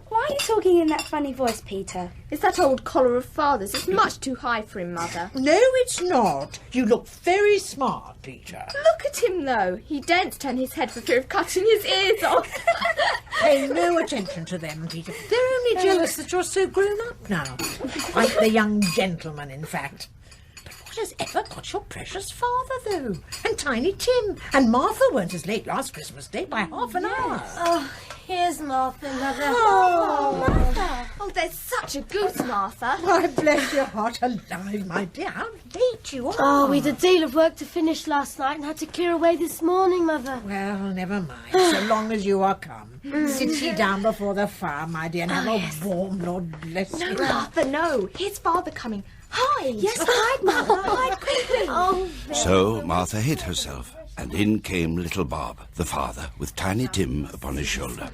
Why you talking in that funny voice, Peter? It's that old collar of father's. It's much too high for him, Mother. No, it's not. You look very smart, Peter. Look at him, though. He daren't turn his head for fear of cutting his ears off. Pay no attention to them, Peter. They're only jealous that you're so grown up now. Like the young gentleman, in fact. But what has ever got your precious father, though? And Tiny Tim. And Martha weren't as late last Christmas Day by half an hour. Oh, here's Martha, Mother. Oh, Martha. Oh, there's such a goose, Martha. Why, bless your heart alive, my dear. How late you are. Oh, we'd a deal of work to finish last night and had to clear away this morning, Mother. Well, never mind. So long as you are come. Sit ye down before the fire, my dear, and have a warm, Lord bless you. No, Martha, no. Here's father coming. Hide. Yes, hide, Mother. Hide quickly. Oh, So Martha hid herself, and in came little Bob, the father, with Tiny Tim upon his shoulder.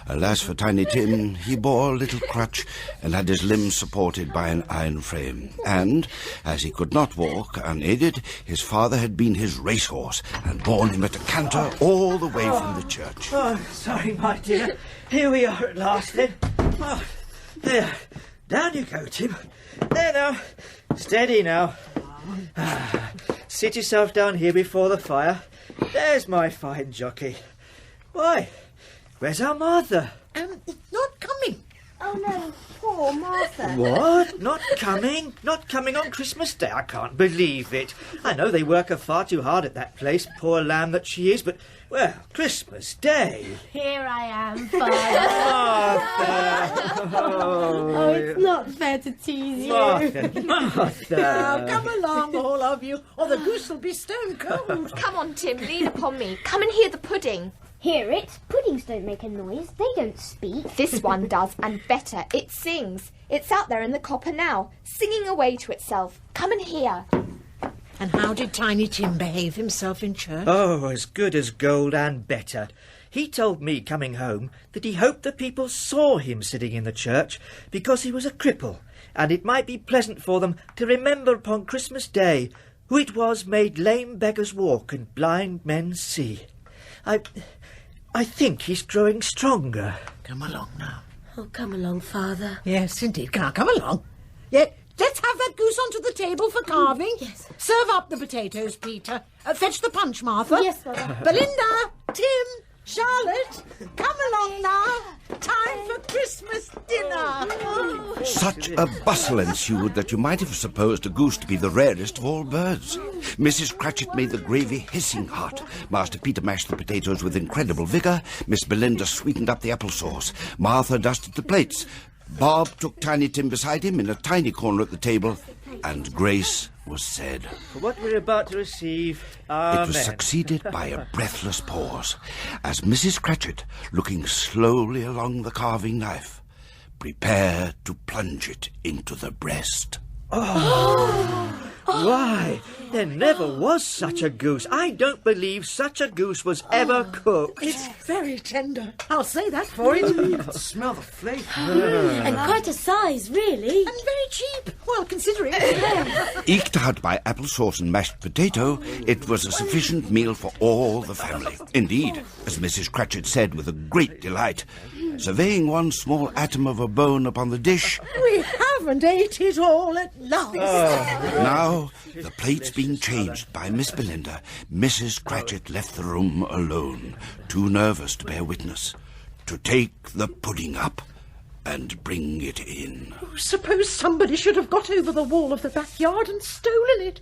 Alas for Tiny Tim, he bore a little crutch and had his limbs supported by an iron frame. And, as he could not walk unaided, his father had been his racehorse and borne him at a canter all the way from the church. Oh, sorry, my dear. Here we are at last, then. Oh, there. Down you go, Tim. There now. Steady now. Sit yourself down here before the fire. There's my fine jockey. Why, where's our Martha? Not coming. Oh, no. Poor Martha. What? Not coming? Not coming on Christmas Day? I can't believe it. I know they work her far too hard at that place, poor lamb that she is, but, well, Christmas Day. Here I am, Father. Martha! Oh, it's not fair to tease you. Martha! Now, come along, all of you, or the goose will be stone cold. Come on, Tim, lean upon me. Come and hear the pudding. Hear it? Puddings don't make a noise. They don't speak. This one does, and better. It sings. It's out there in the copper now, singing away to itself. Come and hear. And how did Tiny Tim behave himself in church? Oh, as good as gold and better. He told me coming home that he hoped the people saw him sitting in the church because he was a cripple, and it might be pleasant for them to remember upon Christmas Day who it was made lame beggars walk and blind men see. I think he's growing stronger. Come along now. Oh, come along, Father. Yes, indeed. Come along. Yeah, let's have that goose onto the table for carving. Yes. Serve up the potatoes, Peter. Fetch the punch, Martha. Yes, Mother. Belinda, Tim, Charlotte, come along now. Time for Christmas dinner. Such a bustle ensued that you might have supposed a goose to be the rarest of all birds. Mrs. Cratchit made the gravy hissing hot. Master Peter mashed the potatoes with incredible vigour. Miss Belinda sweetened up the apple sauce. Martha dusted the plates. Bob took Tiny Tim beside him in a tiny corner at the table, and grace was said. For what we're about to receive, amen. It was succeeded by a breathless pause, as Mrs. Cratchit, looking slowly along the carving knife, prepared to plunge it into the breast. Why, there never was such a goose. I don't believe such a goose was ever cooked. It's very tender. I'll say that for it. Smell the flavour. And quite a size, really. And very cheap. Well, considering. Eked out by applesauce and mashed potato, it was a sufficient meal for all the family. Indeed, as Mrs. Cratchit said with a great delight, surveying one small atom of a bone upon the dish. We haven't ate it all at last. Now, the plates being changed by Miss Belinda, Mrs. Cratchit left the room alone, too nervous to bear witness, to take the pudding up and bring it in. Suppose somebody should have got over the wall of the backyard and stolen it.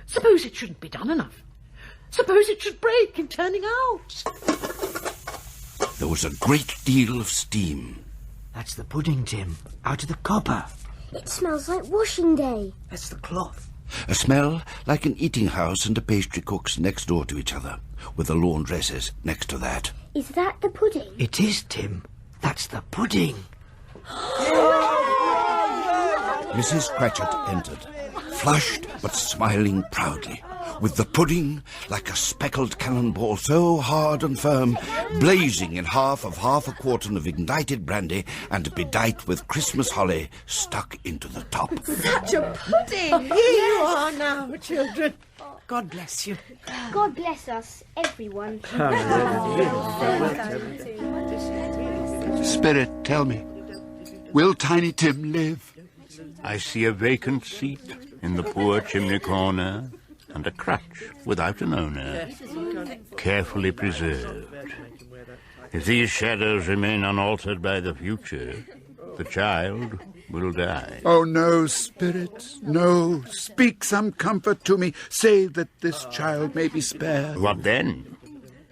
Suppose it shouldn't be done enough. Suppose it should break in turning out. There was a great deal of steam. That's the pudding, Tim, out of the copper. It smells like washing day. That's the cloth. A smell like an eating house and a pastry cook's next door to each other, with the laundresses next to that. Is that the pudding? It is, Tim. That's the pudding. Mrs. Cratchit entered, flushed but smiling proudly, with the pudding, like a speckled cannonball so hard and firm, blazing in half a quartern of ignited brandy and bedight with Christmas holly stuck into the top. Such a pudding! Here you are now, children. God bless you. God bless us, everyone. Spirit, tell me, Will Tiny Tim live? I see a vacant seat in the poor chimney corner, and a crutch without an owner, carefully preserved. If these shadows remain unaltered by the future, the child will die. Oh, no, Spirit, no. Speak some comfort to me. Say that this child may be spared. What then?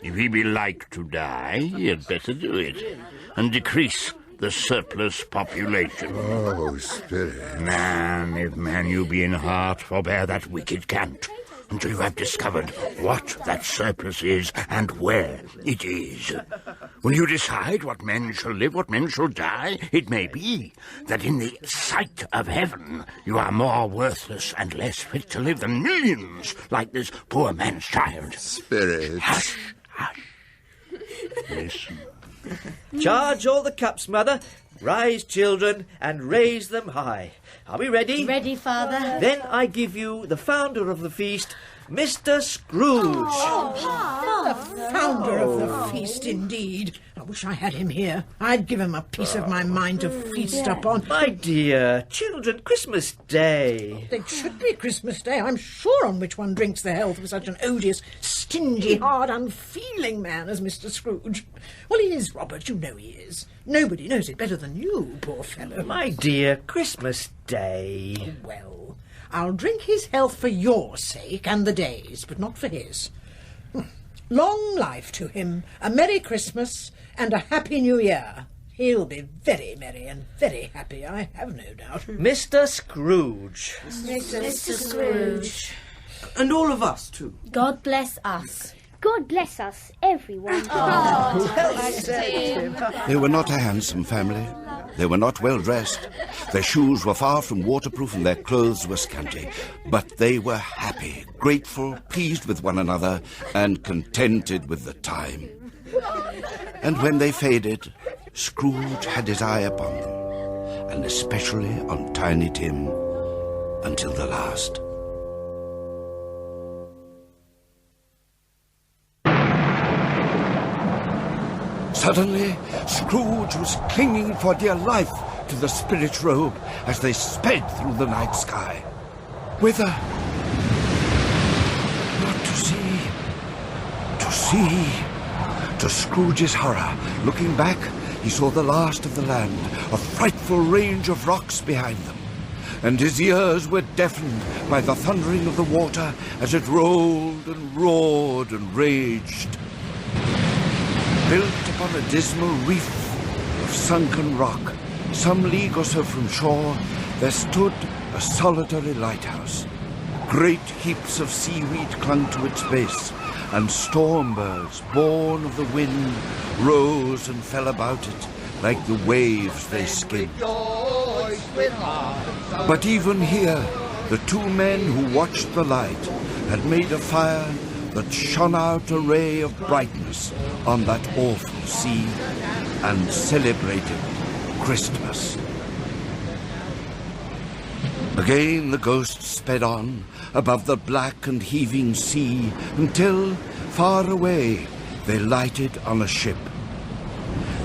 If he be like to die, he had better do it, and decrease the surplus population. Oh, Spirit. Man, if man you be in heart, forbear that wicked cant, until you have discovered what that surplus is and where it is. When you decide what men shall live, what men shall die, it may be that in the sight of heaven you are more worthless and less fit to live than millions like this poor man's child. Spirit. Hush, hush. Listen. Charge all the cups, Mother. Rise, children, and raise them high. Are we ready? Ready, Father. Then I give you the founder of the feast, Mr. Scrooge. The founder of the feast, indeed. I wish I had him here. I'd give him a piece of my mind to feast upon. My dear children, Christmas Day. It should be Christmas Day, I'm sure, on which one drinks the health of such an odious, stingy, hard, unfeeling man as Mr. Scrooge. Well, he is, Robert, you know he is. Nobody knows it better than you, poor fellow. My dear, Christmas Day. Well, I'll drink his health for your sake and the day's, but not for his. Long life to him, a Merry Christmas and a Happy New Year. He'll be very merry and very happy, I have no doubt. Mr. Scrooge. Mr. Scrooge. And all of us, too. God bless us. God bless us, everyone. They were not a handsome family. They were not well dressed. Their shoes were far from waterproof and their clothes were scanty. But they were happy, grateful, pleased with one another, and contented with the time. And when they faded, Scrooge had his eye upon them, and especially on Tiny Tim, until the last. Suddenly, Scrooge was clinging for dear life to the spirit robe as they sped through the night sky. Whither? Not to see. To see. To Scrooge's horror, looking back, he saw the last of the land, a frightful range of rocks behind them, and his ears were deafened by the thundering of the water as it rolled and roared and raged. Built upon a dismal reef of sunken rock, some league or so from shore, there stood a solitary lighthouse. Great heaps of seaweed clung to its base, and storm birds, born of the wind, rose and fell about it like the waves they skimmed. But even here, the two men who watched the light had made a fire that shone out a ray of brightness on that awful sea and celebrated Christmas. Again the ghosts sped on above the black and heaving sea until, far away, they lighted on a ship.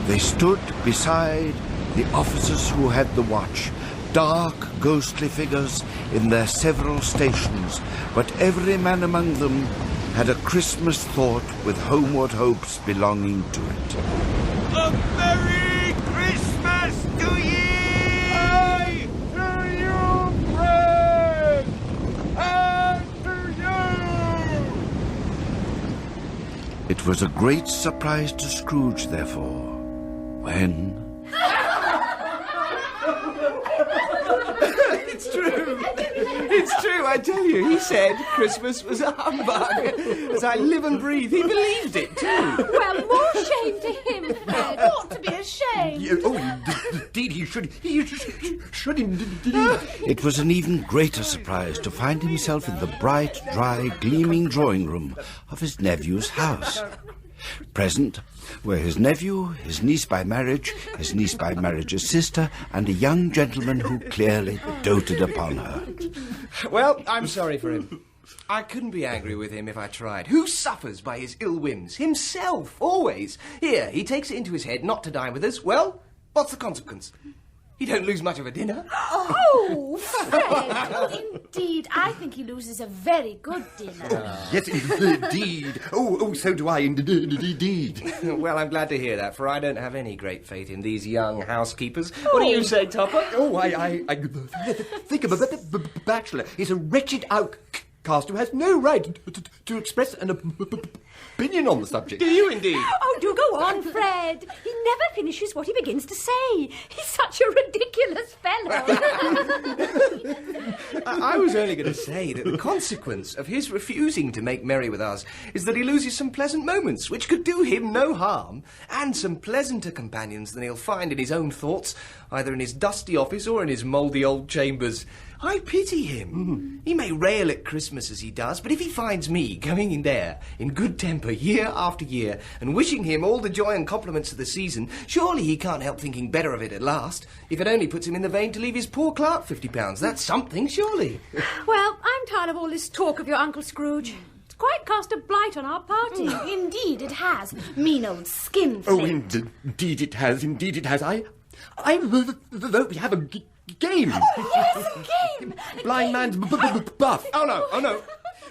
They stood beside the officers who had the watch, dark, ghostly figures in their several stations, but every man among them had a Christmas thought with homeward hopes belonging to it. A Merry Christmas to ye! I to you, friend! And to you! It was a great surprise to Scrooge, therefore, when... It's true. It's true, I tell you. He said Christmas was a humbug. As I live and breathe, he believed it too. Well, more shame to him, Fred. Ought to be ashamed. Indeed, he should indeed. It was an even greater surprise to find himself in the bright, dry, gleaming drawing room of his nephew's house. Present were his nephew, his niece by marriage, his niece by marriage's sister, and a young gentleman who clearly doted upon her. Well, I'm sorry for him. I couldn't be angry with him if I tried. Who suffers by his ill whims? Himself, always. Here, he takes it into his head not to dine with us. Well, what's the consequence? You don't lose much of a dinner. Oh, Fred! Indeed, I think he loses a very good dinner. Yes, indeed. Oh, so do I, indeed. Well, I'm glad to hear that, for I don't have any great faith in these young housekeepers. What do you say, Topper? Oh, I think of a bachelor. He's a wretched outcast who has no right to express an opinion on the subject. Do you indeed? Oh, do go on, Fred. He never finishes what he begins to say. He's such a ridiculous fellow. I was only going to say that the consequence of his refusing to make merry with us is that he loses some pleasant moments, which could do him no harm, and some pleasanter companions than he'll find in his own thoughts, either in his dusty office or in his mouldy old chambers. I pity him. He may rail at Christmas as he does, but if he finds me going in there in good temper year after year and wishing him all the joy and compliments of the season, surely he can't help thinking better of it at last, if it only puts him in the vein to leave his poor clerk £50. That's something, surely. Well, I'm tired of all this talk of your Uncle Scrooge. It's quite cast a blight on our party. Indeed it has. Mean old skinflint. Oh, indeed it has. Indeed it has. I vote we have a game. Oh, yes, a game. Blind man's buff. Oh no.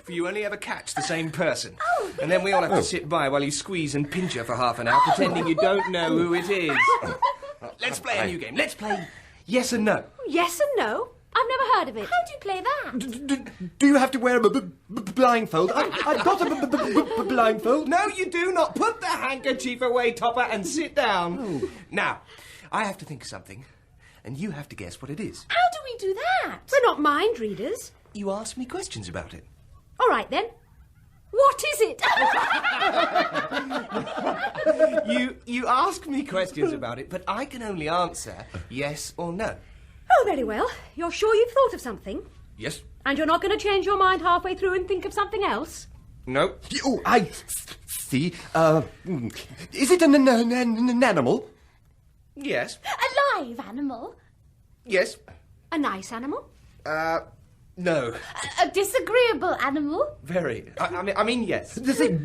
For you only ever catch the same person. And then we all have to sit by while you squeeze and pinch her for half an hour, pretending you don't know who it is. Let's play a new game. Let's play yes and no. Yes and no? I've never heard of it. How do you play that? Do you have to wear a blindfold? I've got a blindfold. No, you do not. Put the handkerchief away, Topper, and sit down. Oh. Now, I have to think of something, and you have to guess what it is. How do we do that? We're not mind readers. You ask me questions about it. All right, then. What is it? You ask me questions about it, but I can only answer yes or no. Oh, very well. You're sure you've thought of something? Yes. And you're not going to change your mind halfway through and think of something else? No. Oh, I see. Is it an animal? Yes. A live animal? Yes. A nice animal? No. A disagreeable animal? Very. I mean, yes. Does it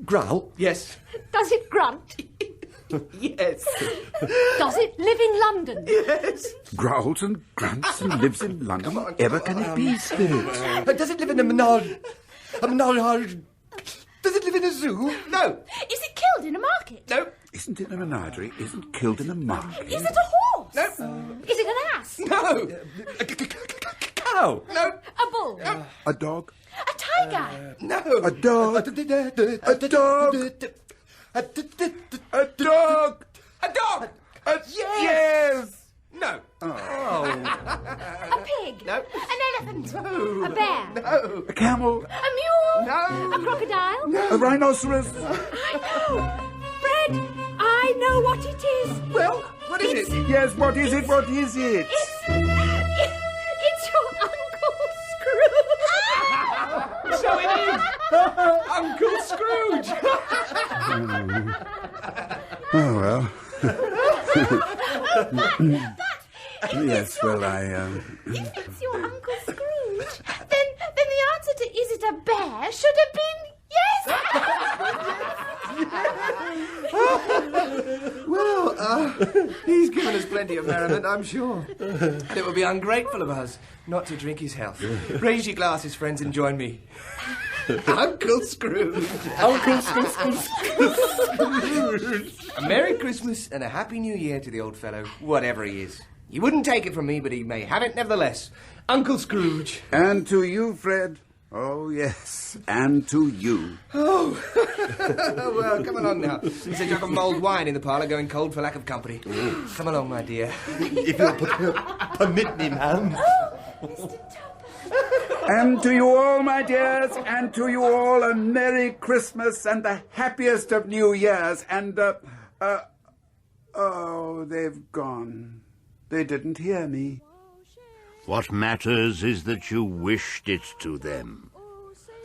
growl? Yes. Does it grunt? Yes. Does it live in London? Yes. Growls and grunts and lives in London. Whatever can it be, Spirit? Does it live in a menage? Does it live in a zoo? No. Is it killed in a market? No. Isn't it a menagerie? Isn't killed in a market? Is it a horse? No. Is it an ass? No. A cow? No. A bull? A dog? A tiger? No. A dog? A dog? A dog? A dog? A dog. Yes! No. A pig? No. An elephant? No. A bear? No. A camel? A mule? No. A crocodile? No. A rhinoceros? I know! Fred, I know what it is. Well, what is it? Yes, what is it? What is it? It's your Uncle Scrooge. So it is. Uncle Scrooge. Oh, well. Yes, well, If it's your Uncle Scrooge, then the answer to is it a bear should have been yes. Well, he's given us plenty of merriment, I'm sure. And it would be ungrateful of us not to drink his health. Raise your glasses, friends, and join me. Uncle Scrooge. Uncle Scrooge. A Merry Christmas and a Happy New Year to the old fellow, whatever he is. He wouldn't take it from me, but he may have it nevertheless. Uncle Scrooge. And to you, Fred. Oh, yes, and to you. Oh, well, come along now. There's a jug of mulled wine in the parlour going cold for lack of company. Come along, my dear. If you'll permit me, ma'am. And to you all, my dears, and to you all a Merry Christmas and the happiest of New Years. And, oh, they've gone. They didn't hear me. What matters is that you wished it to them.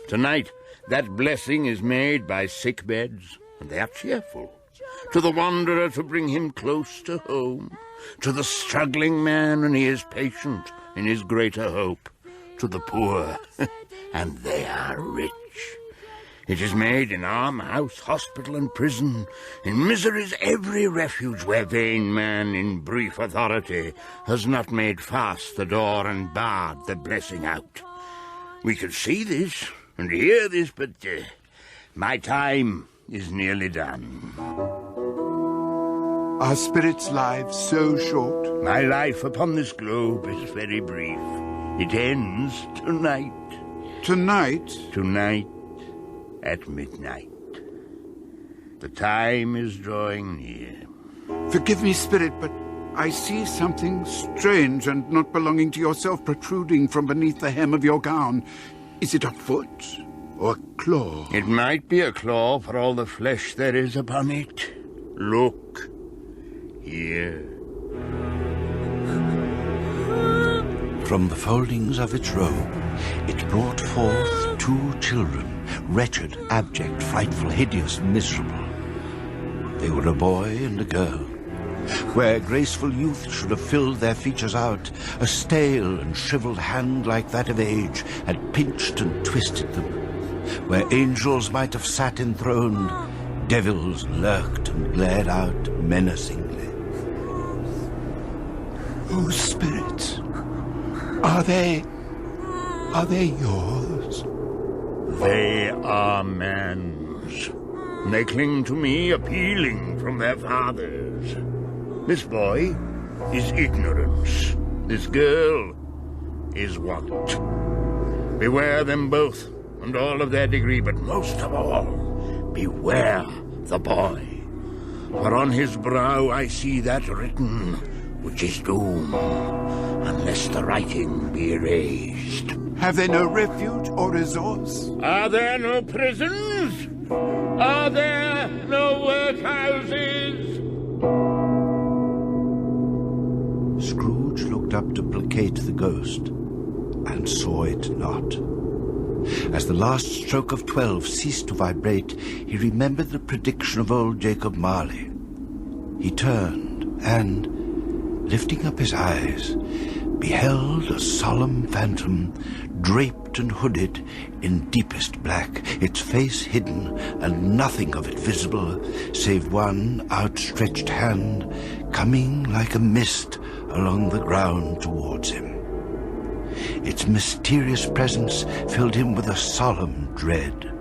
Tonight, that blessing is made by sick beds, and they are cheerful. To the wanderer to bring him close to home. To the struggling man, and he is patient in his greater hope. To the poor, and they are rich. It is made in almshouse, hospital, and prison, in misery's every refuge where vain man in brief authority has not made fast the door and barred the blessing out. We could see this and hear this, but my time is nearly done. Are spirits' lives so short? My life upon this globe is very brief. It ends tonight. Tonight? Tonight at midnight. The time is drawing near. Forgive me, spirit, but I see something strange and not belonging to yourself protruding from beneath the hem of your gown. Is it a foot or a claw? It might be a claw for all the flesh there is upon it. Look. Here. From the foldings of its robe, it brought forth 2 children, wretched, abject, frightful, hideous, miserable. They were a boy and a girl. Where graceful youth should have filled their features out, a stale and shriveled hand like that of age had pinched and twisted them. Where angels might have sat enthroned, devils lurked and glared out menacingly. Oh, spirits, are they yours? They are man's. They cling to me, appealing from their fathers. This boy is ignorance. This girl is want. Beware them both, and all of their degree, but most of all, beware the boy. For on his brow I see that written, which is doom, unless the writing be erased. Have they no refuge or resource? Are there no prisons? Are there no workhouses? Scrooge looked up to placate the ghost, and saw it not. As the last stroke of 12 ceased to vibrate, he remembered the prediction of old Jacob Marley. He turned, and, lifting up his eyes, beheld a solemn phantom, draped and hooded in deepest black, its face hidden, and nothing of it visible, save one outstretched hand, coming like a mist along the ground towards him. Its mysterious presence filled him with a solemn dread.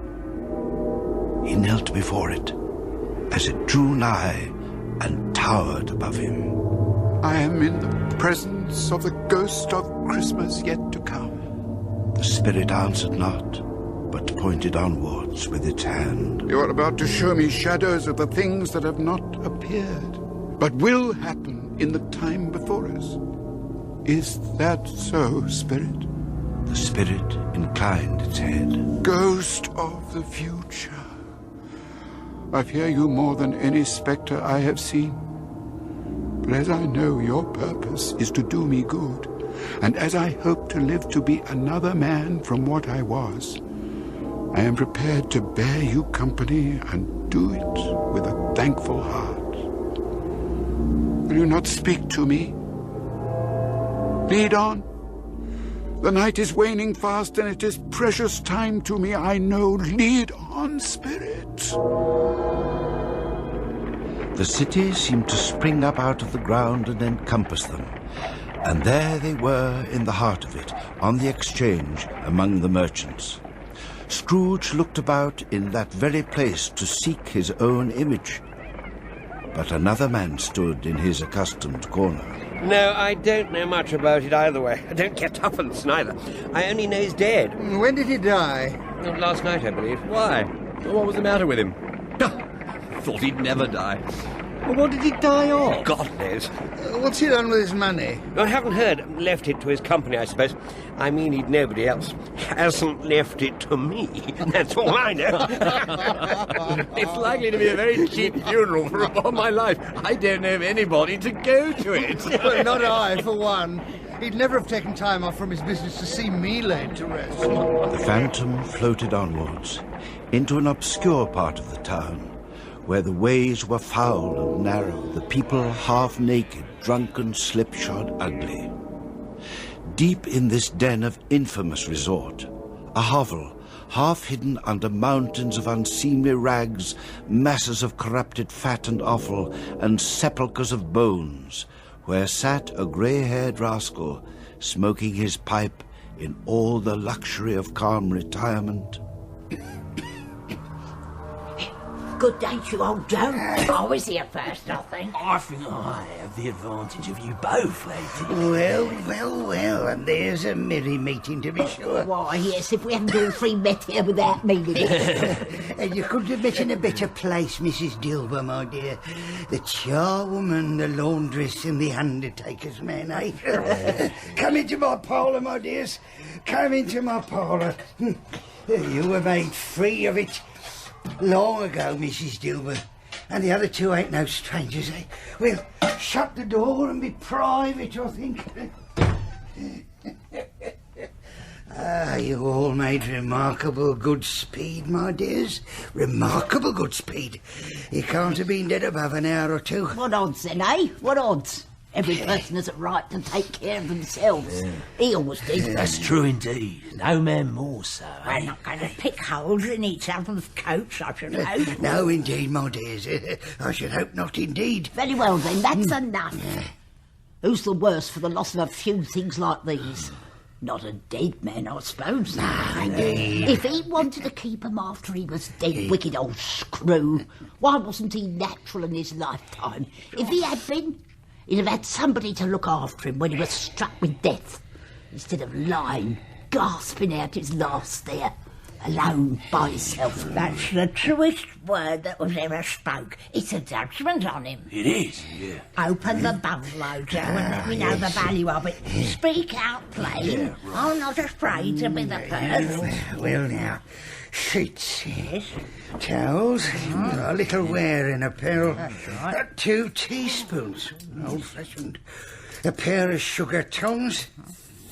He knelt before it, as it drew nigh and towered above him. I am in the presence of the ghost of Christmas yet to come. The spirit answered not, but pointed onwards with its hand. You are about to show me shadows of the things that have not appeared, but will happen in the time before us. Is that so, spirit? The spirit inclined its head. Ghost of the future, I fear you more than any spectre I have seen. But as I know your purpose is to do me good, and as I hope to live to be another man from what I was, I am prepared to bear you company and do it with a thankful heart. Will you not speak to me? Lead on. The night is waning fast, and it is precious time to me, I know. Lead on, spirit. The city seemed to spring up out of the ground and encompass them. And there they were in the heart of it, on the exchange among the merchants. Scrooge looked about in that very place to seek his own image. But another man stood in his accustomed corner. No, I don't know much about it either way. I don't care tuppence neither. I only know he's dead. When did he die? Last night, I believe. Why? What was the matter with him? Thought he'd never die. Well, what did he die of? God knows. What's he done with his money? I haven't heard. Left it to his company, I suppose. I mean, he'd nobody else. Hasn't left it to me. That's all I know. It's likely to be a very cheap funeral, for upon my life, I don't know of anybody to go to it. Well, not I, for one. He'd never have taken time off from his business to see me laid to rest. The phantom floated onwards, into an obscure part of the town, where the ways were foul and narrow, the people half-naked, drunken, slipshod, ugly. Deep in this den of infamous resort, A hovel, half hidden under mountains of unseemly rags, masses of corrupted fat and offal, and sepulchres of bones, where sat a grey-haired rascal, smoking his pipe in all the luxury of calm retirement. Good day to you, old Joe. I was here first, I think. I think I have the advantage of you both, lady. Well, and there's a merry meeting to be sure. Why, yes, if we hadn't all three met here without me with it. And you couldn't have met in a better place, Mrs. Dilber, my dear. The charwoman, the laundress, and the undertaker's man, eh? Come into my parlour, my dears. Come into my parlour. You were made free of it long ago, Mrs. Dilber, and the other two ain't no strangers, eh? Well, shut the door and be private, I think. You all made remarkable good speed, my dears. Remarkable good speed. You can't have been dead above an hour or two. What odds then, eh? What odds? Every person has a right to take care of themselves. Yeah. He always did. That's true indeed. No man more so, eh? We're not going to pick holes in each other's coats, I should hope. No, indeed, my dears. I should hope not, indeed. Very well, then, that's enough. Who's the worse for the loss of a few things like these? Not a dead man, I suppose. No, indeed. If he wanted to keep him after he was dead, wicked old screw, why wasn't he natural in his lifetime? If he had been, he'd have had somebody to look after him when he was struck with death, instead of lying, gasping out his last there, alone by himself. That's the truest word that was ever spoke. It's a judgment on him. It is, yeah. Open the bungalow, Joe, and let me know the value of it. Speak out plain. Yeah, right. I'm not afraid to be the first. Well, now, sheets, towels, a little wearing apparel, That's right. 2 teaspoons, old-fashioned, a pair of sugar tongs,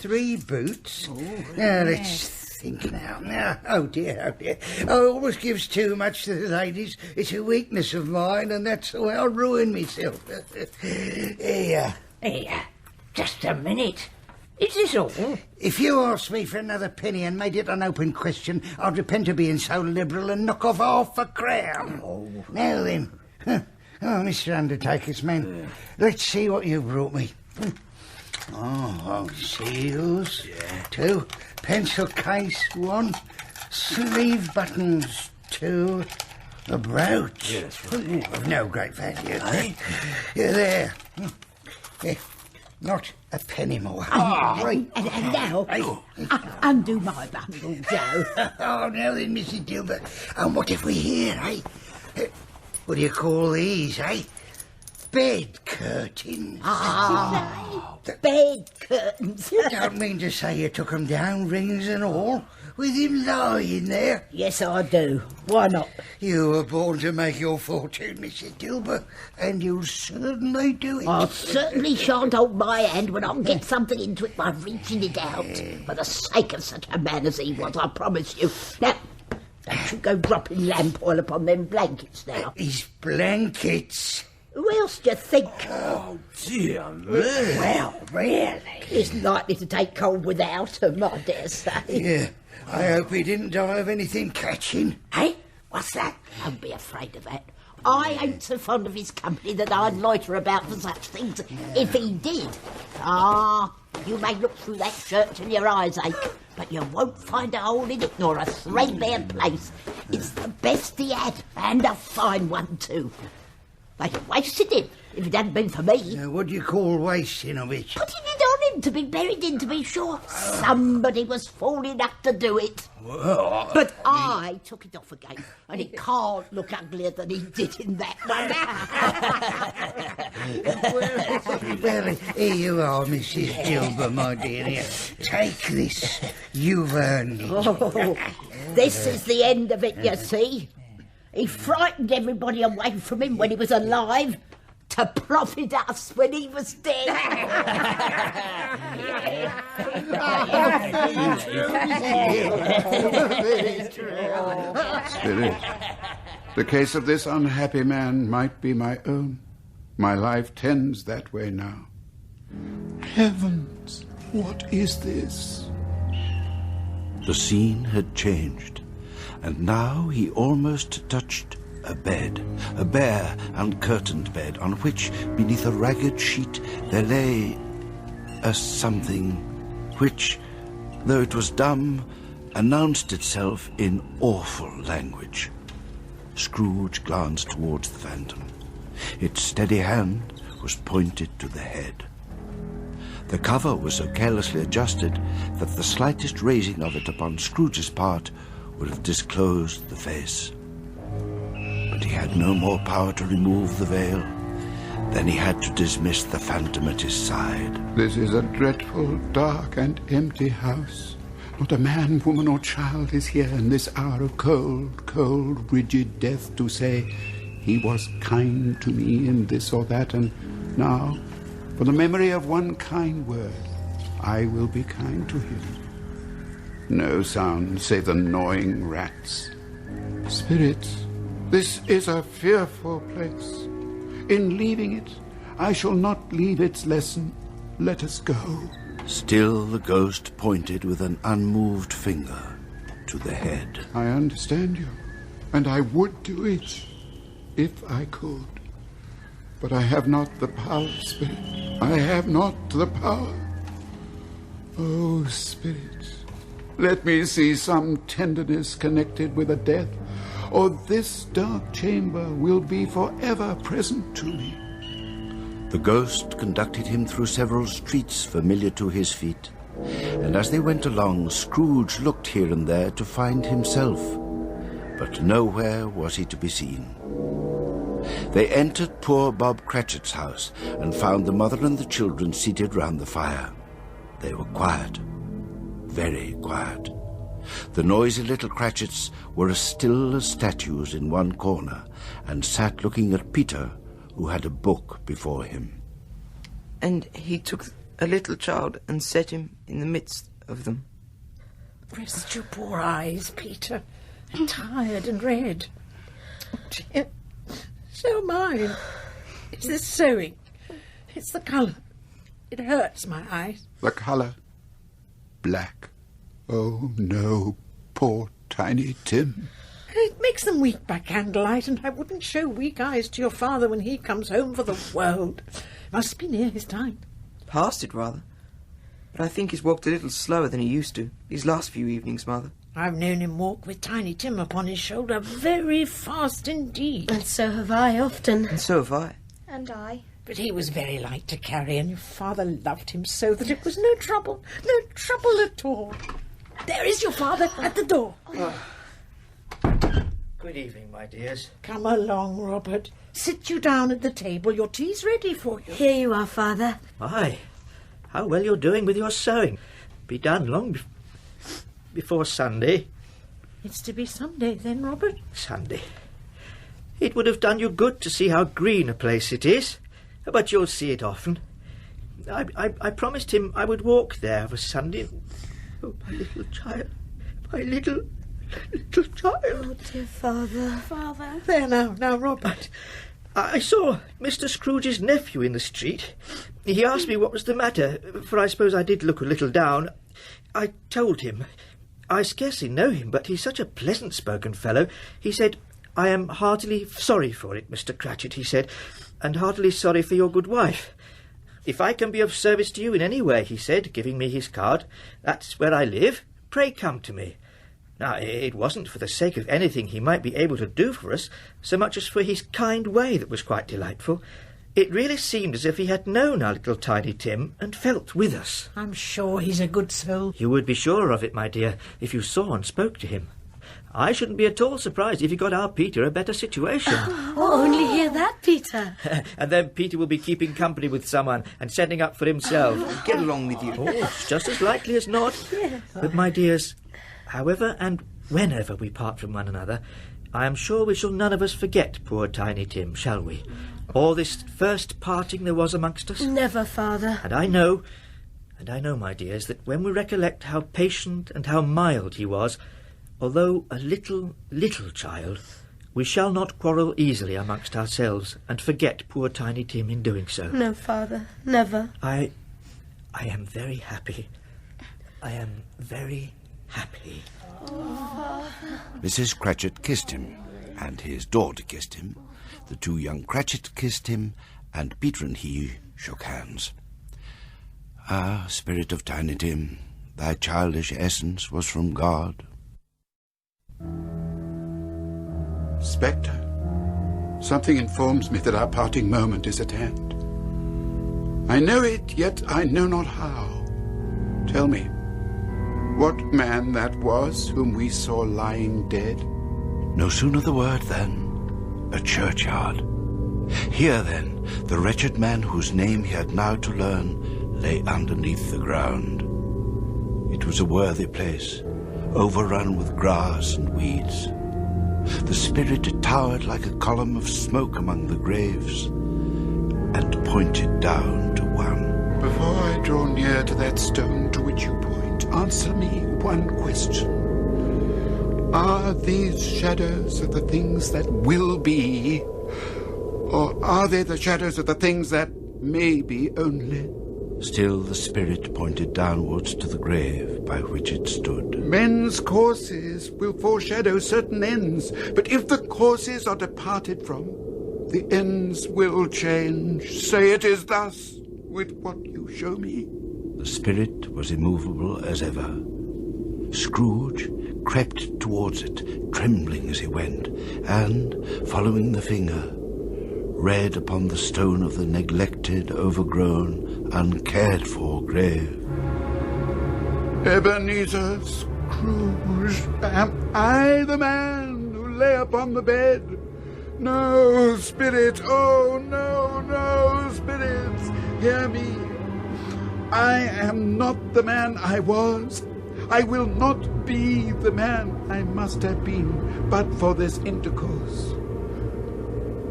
3 boots. Now, let's think now. Oh dear. I always gives too much to the ladies. It's a weakness of mine, and that's the way I ruin myself. Here. Just a minute. Is this all? If you asked me for another penny and made it an open question, I'd repent of being so liberal and knock off half a crown. Now then. Mr. Undertaker's man, let's see what you've brought me. Seals. 2. Pencil case, 1. Sleeve buttons, 2. A brooch. Of no great value. There. Not a penny more. And now, undo my bundle, Joe. Now then, Mrs. Dilbert. And what if we hear, eh? What do you call these, eh? Bed curtains. Bed curtains. You don't mean to say you took 'em down, rings and all, with him lying there? Yes, I do. Why not? You were born to make your fortune, Mrs. Dilber, and you'll certainly do it. I certainly shan't hold my hand when I get something into it by reaching it out. For the sake of such a man as he was, I promise you. Now, don't you go dropping lamp oil upon them blankets now. His blankets? Who else do you think? Oh, dear me. Well, really? He's likely to take cold without him, I dare say. Yeah, I hope he didn't die of anything catching. Hey, what's that? Don't be afraid of that. I ain't so fond of his company that I'd loiter about for such things if he did. You may look through that shirt till your eyes ache, but you won't find a hole in it nor a threadbare place. It's the best he had, and a fine one too. They'd have wasted him if it hadn't been for me. What do you call wasting of it? Putting it on him to be buried in, to be sure. Somebody was fool enough to do it. Well, but I took it off again, and it can't look uglier than he did in that one. Well, here you are, Mrs. Dilber, my dear. Here, take this. You've earned it. This is the end of it, you see. He frightened everybody away from him when he was alive, to profit us when he was dead. Spirit, the case of this unhappy man might be my own. My life tends that way now. Heavens, what is this? The scene had changed, and now he almost touched a bed, a bare, uncurtained bed, on which, beneath a ragged sheet, there lay a something which, though it was dumb, announced itself in awful language. Scrooge glanced towards the phantom. Its steady hand was pointed to the head. The cover was so carelessly adjusted that the slightest raising of it upon Scrooge's part would have disclosed the face. But he had no more power to remove the veil than he had to dismiss the phantom at his side. This is a dreadful, dark, and empty house. Not a man, woman, or child is here in this hour of cold, cold, rigid death to say, he was kind to me in this or that, and now, for the memory of one kind word, I will be kind to him. No sound save the gnawing rats. Spirits, this is a fearful place. In leaving it, I shall not leave its lesson. Let us go. Still the ghost pointed with an unmoved finger to the head. I understand you, and I would do it if I could. But I have not the power, Spirit. I have not the power. Oh, Spirit, let me see some tenderness connected with a death, or this dark chamber will be forever present to me. The ghost conducted him through several streets familiar to his feet, and as they went along, Scrooge looked here and there to find himself, but nowhere was he to be seen. They entered poor Bob Cratchit's house and found the mother and the children seated round the fire. They were quiet, very quiet. The noisy little Cratchits were as still as statues in one corner, and sat looking at Peter, who had a book before him. And he took a little child and set him in the midst of them. Rest your poor eyes, Peter. Tired and red. Oh, dear. So mine. It's the sewing. It's the colour. It hurts my eyes. The colour? Black. Oh, no, poor Tiny Tim. It makes them weak by candlelight, and I wouldn't show weak eyes to your father when he comes home for the world. Must be near his time. Past it, rather. But I think he's walked a little slower than he used to, these last few evenings, Mother. I've known him walk with Tiny Tim upon his shoulder very fast indeed. And so have I often. And so have I. And I. But he was very light to carry, and your father loved him so that it was no trouble at all. There is your father at the door. Good evening, my dears. Come along, Robert. Sit you down at the table. Your tea's ready for you. Here you are, Father. My, how well you're doing with your sewing. Be done long before Sunday. It's to be Sunday then, Robert? Sunday. It would have done you good to see how green a place it is, but you'll see it often. I promised him I would walk there of a Sunday. Oh, my little child. My little child. Oh, dear Father. Father. There now, Robert. I saw Mr. Scrooge's nephew in the street. He asked me what was the matter, for I suppose I did look a little down. I told him. I scarcely know him, but he's such a pleasant-spoken fellow. He said, "I am heartily sorry for it, Mr. Cratchit," he said, "and heartily sorry for your good wife. If I can be of service to you in any way," he said, giving me his card, "that's where I live. Pray come to me." Now, it wasn't for the sake of anything he might be able to do for us, so much as for his kind way that was quite delightful. It really seemed as if he had known our little Tiny Tim and felt with us. I'm sure he's a good soul. You would be sure of it, my dear, if you saw and spoke to him. I shouldn't be at all surprised if he got our Peter a better situation. Oh, only hear that, Peter. And then Peter will be keeping company with someone and setting up for himself. Get along with you. Oh, it's just as likely as not. Yes. But, my dears, however and whenever we part from one another, I am sure we shall none of us forget poor Tiny Tim, shall we? Or this first parting there was amongst us? Never, Father. And I know, my dears, that when we recollect how patient and how mild he was, although a little child, we shall not quarrel easily amongst ourselves and forget poor Tiny Tim in doing so. No, Father, never. I am very happy. I am very, happy. Mrs. Cratchit kissed him, and his daughter kissed him. The two young Cratchit kissed him, and Peter and he shook hands. Ah, Spirit of Tiny Tim, thy childish essence was from God. Spectre, something informs me that our parting moment is at hand. I know it, yet I know not how. Tell me, what man that was whom we saw lying dead? No sooner the word than a churchyard. Here then, the wretched man whose name he had now to learn lay underneath the ground. It was a worthy place, overrun with grass and weeds. The spirit towered like a column of smoke among the graves, and pointed down to one. Before I draw near to that stone to which you point, answer me one question. Are these shadows of the things that will be, or are they the shadows of the things that may be only? Still the spirit pointed downwards to the grave by which it stood. Men's courses will foreshadow certain ends, but if the courses are departed from, the ends will change. Say it is thus with what you show me. The spirit was immovable as ever. Scrooge crept towards it, trembling as he went, and, following the finger, read upon the stone of the neglected, overgrown, uncared-for grave. Ebenezer Scrooge, am I the man who lay upon the bed? No, spirit, oh, no, no, spirits, hear me. I am not the man I was. I will not be the man I must have been, but for this intercourse.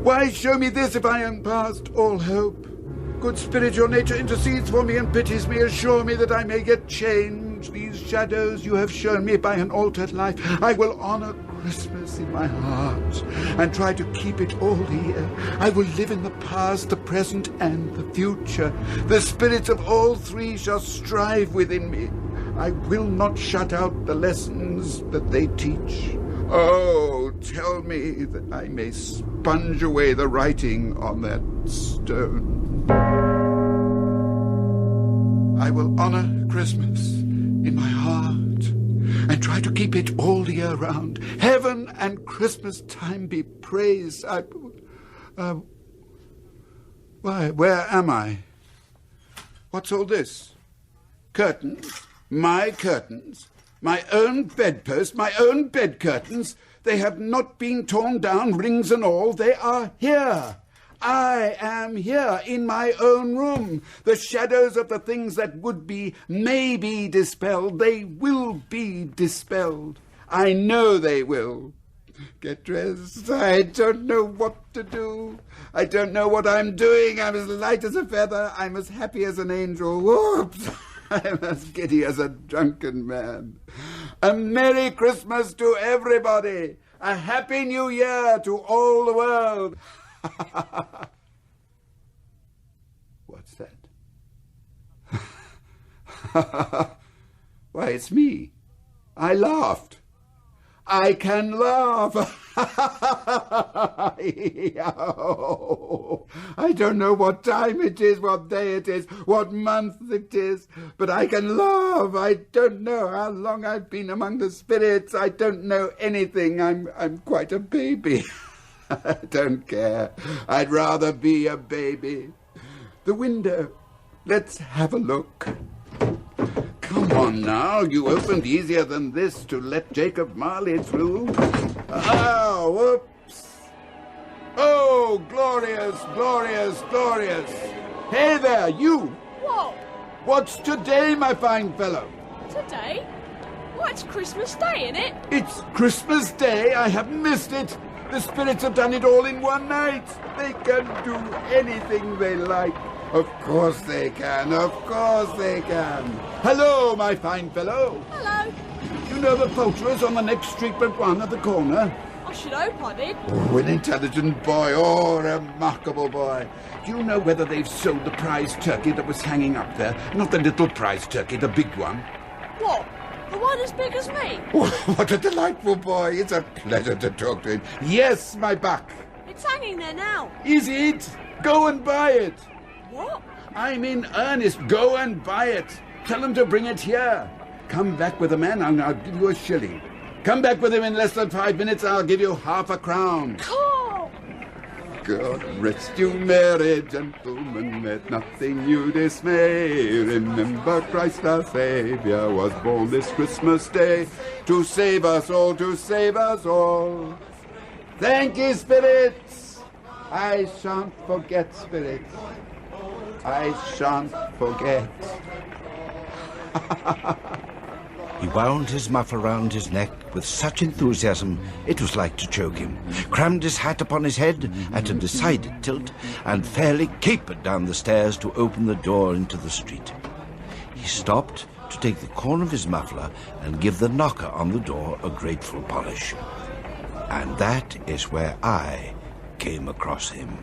Why show me this if I am past all hope? Good Spirit, your nature intercedes for me and pities me. Assure me that I may yet change these shadows you have shown me by an altered life. I will honour Christmas in my heart and try to keep it all here. I will live in the past, the present, and the future. The spirits of all three shall strive within me. I will not shut out the lessons that they teach. Oh, tell me that I may sponge away the writing on that stone. I will honour Christmas in my heart and try to keep it all year round. Heaven and Christmas time be praised. Why, where am I? What's all this? Curtains? My curtains? My own bedpost, my own bed curtains, they have not been torn down, rings and all. They are here. I am here in my own room. The shadows of the things that would be may be dispelled. They will be dispelled. I know they will. Get dressed. I don't know what to do. I don't know what I'm doing. I'm as light as a feather. I'm as happy as an angel. Whoops. I'm as giddy as a drunken man. A Merry Christmas to everybody. A Happy New Year to all the world. What's that? Why, it's me. I laughed. I can laugh. I don't know what time it is, what day it is, what month it is, but I can laugh. I don't know how long I've been among the spirits. I don't know anything. I'm quite a baby. I don't care. I'd rather be a baby. The window. Let's have a look. Come on now, you opened easier than this to let Jacob Marley through. Oh, whoops. Oh, glorious, glorious, glorious. Hey there, you. What? What's today, my fine fellow? Today? Well, it's Christmas Day, isn't it? It's Christmas Day. I have missed it. The spirits have done it all in one night. They can do anything they like. Of course they can. Of course they can. Hello, my fine fellow. Hello. You know the poulterers on the next street but one at the corner? I should hope I did. Oh, an intelligent boy. Oh, a remarkable boy. Do you know whether they've sold the prize turkey that was hanging up there? Not the little prize turkey, the big one. What? The one as big as me? What a delightful boy. It's a pleasure to talk to him. Yes, my buck. It's hanging there now. Is it? Go and buy it. What? I'm in earnest. Go and buy it. Tell him to bring it here. Come back with the man, and I'll give you a shilling. Come back with him in less than 5 minutes, I'll give you half a crown. Carl! God rest you, merry gentlemen, let nothing you dismay. Remember Christ our Saviour was born this Christmas day to save us all, to save us all. Thank you, spirits. I shan't forget, spirits. I shan't forget. He wound his muff around his neck with such enthusiasm it was like to choke him, crammed his hat upon his head at a decided tilt, and fairly capered down the stairs to open the door into the street. He stopped to take the corner of his muffler and give the knocker on the door a grateful polish. And that is where I came across him.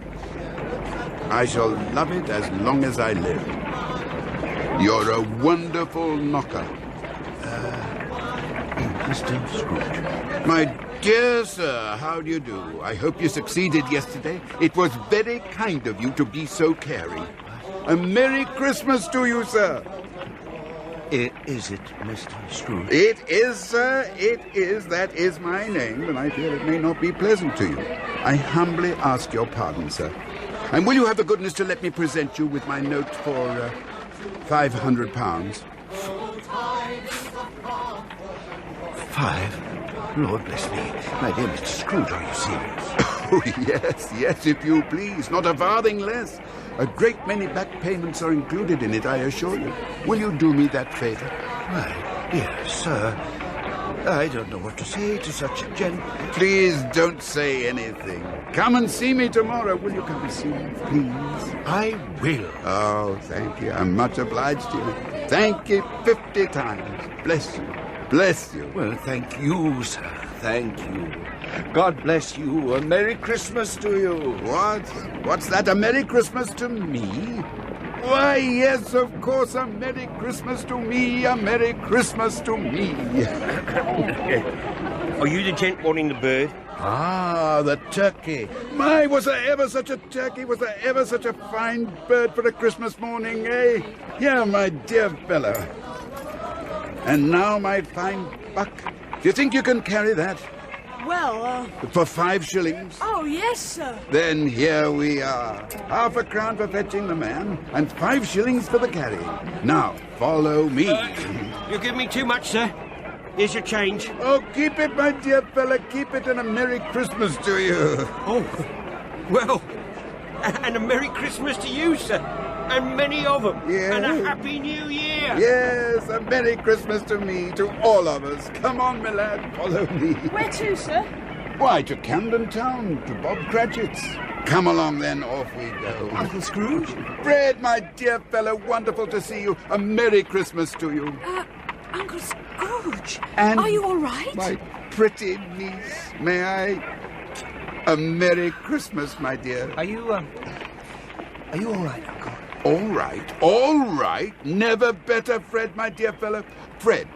I shall love it as long as I live. You're a wonderful knocker. Mr. Scrooge. My dear sir, how do you do? I hope you succeeded yesterday. It was very kind of you to be so caring. A Merry Christmas to you, sir. Is it Mr. Scrooge? It is, sir. It is. That is my name, and I fear it may not be pleasant to you. I humbly ask your pardon, sir. And will you have the goodness to let me present you with my note for £500? 5? Lord bless me. My dear Mr. Scrooge, are you serious? Oh, yes, if you please. Not a farthing less. A great many back payments are included in it, I assure you. Will you do me that favour? My dear sir, I don't know what to say to such a gent. Please don't say anything. Come and see me tomorrow. Will you come and see me, please? I will. Oh, thank you. I'm much obliged to you. Thank you 50 times. Bless you. Bless you. Well, thank you, sir. Thank you. God bless you. A Merry Christmas to you. What? What's that? A Merry Christmas to me? Why, yes, of course, a Merry Christmas to me. A Merry Christmas to me. Are you the gent wanting the bird? Ah, the turkey. My, was there ever such a turkey? Was there ever such a fine bird for a Christmas morning, eh? Here, my dear fellow. And now, my fine buck. Do you think you can carry that? Well, For 5 shillings? Oh, yes, sir. Then here we are. Half a crown for fetching the man, and 5 shillings for the carrying. Now, follow me. You give me too much, sir. Here's your change. Oh, keep it, my dear fella. Keep it, and a Merry Christmas to you. Oh, well, and a Merry Christmas to you, sir. And many of them. Yes. And a Happy New Year. Yes, a Merry Christmas to me, to all of us. Come on, my lad, follow me. Where to, sir? Why, to Camden Town, to Bob Cratchit's. Come along, then, off we go. Uncle Scrooge? Fred, my dear fellow, wonderful to see you. A Merry Christmas to you. Uncle Scrooge, And are you all right? my pretty niece, may I? A Merry Christmas, my dear. Are you all right, Uncle? All right. Never better, Fred, my dear fellow. Fred.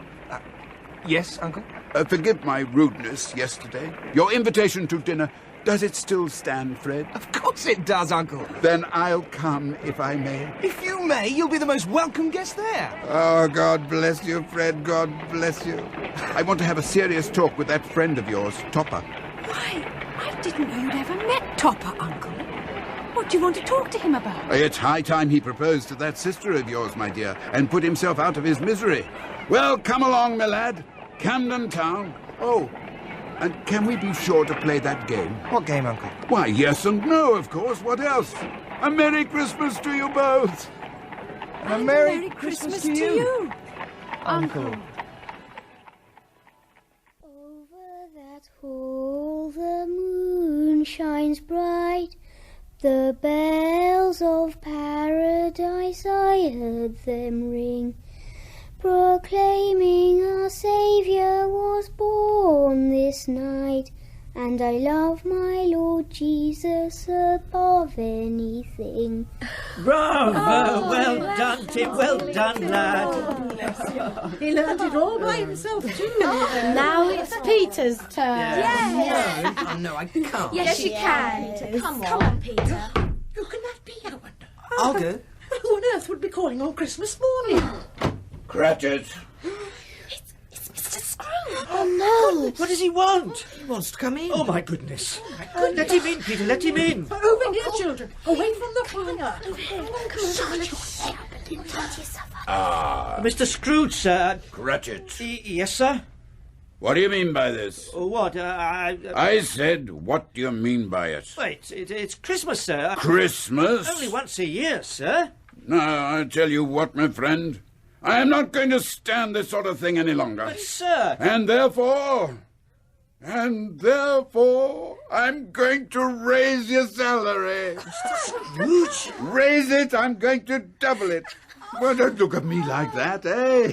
Yes, Uncle? Forgive my rudeness yesterday. Your invitation to dinner, does it still stand, Fred? Of course it does, Uncle. Then I'll come, if I may. If you may, you'll be the most welcome guest there. Oh, God bless you, Fred. God bless you. I want to have a serious talk with that friend of yours, Topper. Why, I didn't know you'd ever met Topper, Uncle. What do you want to talk to him about? It's high time he proposed to that sister of yours, my dear, and put himself out of his misery. Well, come along, my lad. Camden Town. Oh, and can we be sure to play that game? What game, Uncle? Why, yes and no, of course. What else? A Merry Christmas to you both. And a Merry Christmas to you, Uncle. Over that hall the moon shines bright. The bells of paradise I heard them ring, proclaiming our Saviour was born this night, and I love my Lord Jesus above anything. Bravo! Well done, Tim. Well done, lad. He learned it all by himself, too. Now it's Peter's turn. No, oh, no, I can't. Yes, you can. Come on, Peter. Who can that be, I wonder? I'll go. Who on earth would be calling on Christmas morning? Cratchit. It's Mr. Scrooge. Oh, no. What does he want? He wants to come in. Oh, my goodness. Let him in, Peter. Let him in. Over here, children. Away from the fire. Mr. Scrooge, sir. Cratchit. Yes, sir? What do you mean by this? What? I said, what do you mean by it? Wait, it's Christmas, sir. Christmas? Only once a year, sir. Now, I tell you what, my friend. I am not going to stand this sort of thing any longer. But, sir... And therefore, I'm going to raise your salary. Scrooge? Raise it, I'm going to double it. Well, don't look at me like that, eh?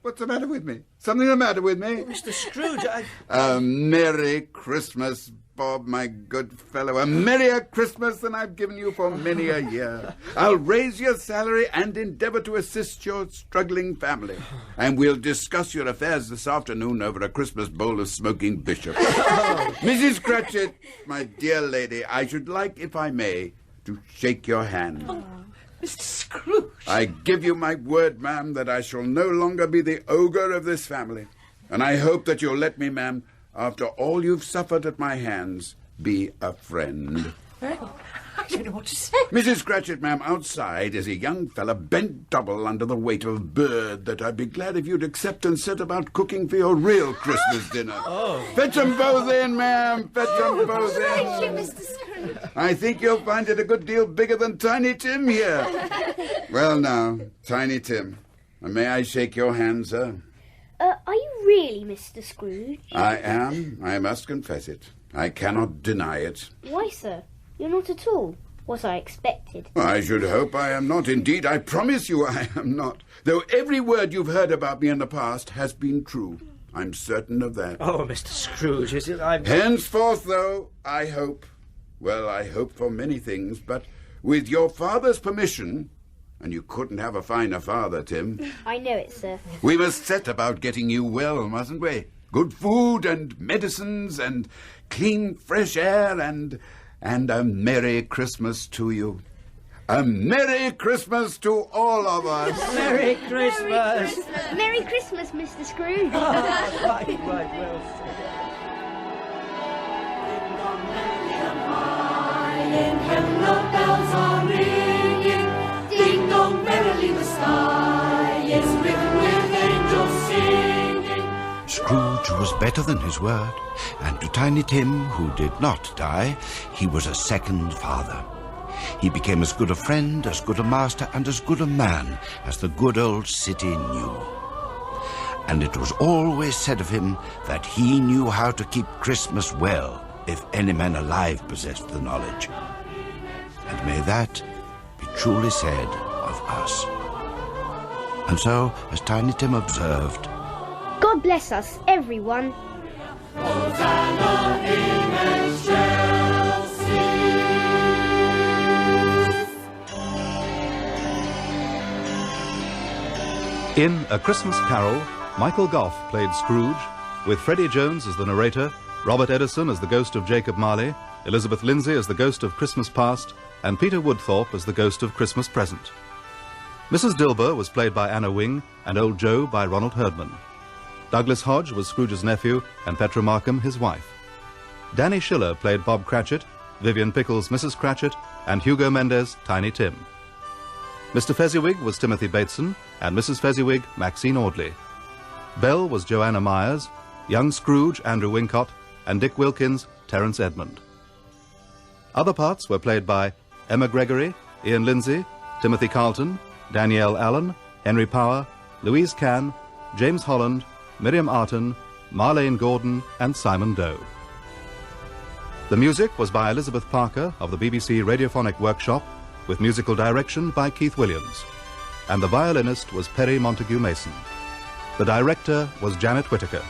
What's the matter with me? Something the matter with me? Mr. Scrooge, A Merry Christmas, Bob, my good fellow. A merrier Christmas than I've given you for many a year. I'll raise your salary and endeavour to assist your struggling family. And we'll discuss your affairs this afternoon over a Christmas bowl of smoking bishop. Mrs. Cratchit, my dear lady, I should like, if I may, to shake your hand. Mr. Scrooge. I give you my word, ma'am, that I shall no longer be the ogre of this family. And I hope that you'll let me, ma'am, after all you've suffered at my hands, be a friend. Well, I don't know what to say. Mrs. Cratchit, ma'am, outside is a young fella bent double under the weight of bird that I'd be glad if you'd accept and set about cooking for your real Christmas dinner. Oh. Fetch 'em both in, ma'am. Fetch 'em both in. Thank you, Mr. Scrooge. I think you'll find it a good deal bigger than Tiny Tim here. Well, now, Tiny Tim, may I shake your hand, sir? Are you really Mr. Scrooge? I am. I must confess it. I cannot deny it. Why, sir? You're not at all what I expected. I should hope I am not. Indeed, I promise you I am not. Though every word you've heard about me in the past has been true. I'm certain of that. Oh, Mr. Scrooge, is it? Henceforth, though, I hope. Well, I hope for many things, but with your father's permission, and you couldn't have a finer father, Tim. I know it, sir. We must set about getting you well, mustn't we? Good food and medicines and clean, fresh air and a Merry Christmas to you. A Merry Christmas to all of us. Merry Christmas. Merry Christmas, Mr. Scrooge. Right, well said. In heaven the bells are ringing, ding dong merrily the sky is written with angels singing. Scrooge was better than his word, and to Tiny Tim, who did not die, he was a second father. He became as good a friend, as good a master, and as good a man as the good old city knew. And it was always said of him that he knew how to keep Christmas well, if any man alive possessed the knowledge. And may that be truly said of us. And so, as Tiny Tim observed, God bless us, everyone. Hosanna in excelsis. In A Christmas Carol, Michael Gough played Scrooge, with Freddie Jones as the narrator, Robert Edison as the ghost of Jacob Marley, Elizabeth Lindsay as the ghost of Christmas Past, and Peter Woodthorpe as the ghost of Christmas Present. Mrs. Dilber was played by Anna Wing, and Old Joe by Ronald Herdman. Douglas Hodge was Scrooge's nephew, and Petra Markham his wife. Danny Schiller played Bob Cratchit, Vivian Pickles Mrs. Cratchit, and Hugo Mendes Tiny Tim. Mr. Fezziwig was Timothy Bateson, and Mrs. Fezziwig Maxine Audley. Belle was Joanna Myers, young Scrooge Andrew Wincott, and Dick Wilkins Terence Edmund. Other parts were played by Emma Gregory, Ian Lindsay, Timothy Carlton, Danielle Allen, Henry Power, Louise Cann, James Holland, Miriam Arton, Marlene Gordon, and Simon Doe. The music was by Elizabeth Parker of the BBC Radiophonic Workshop, with musical direction by Keith Williams. And the violinist was Perry Montague Mason. The director was Janet Whittaker.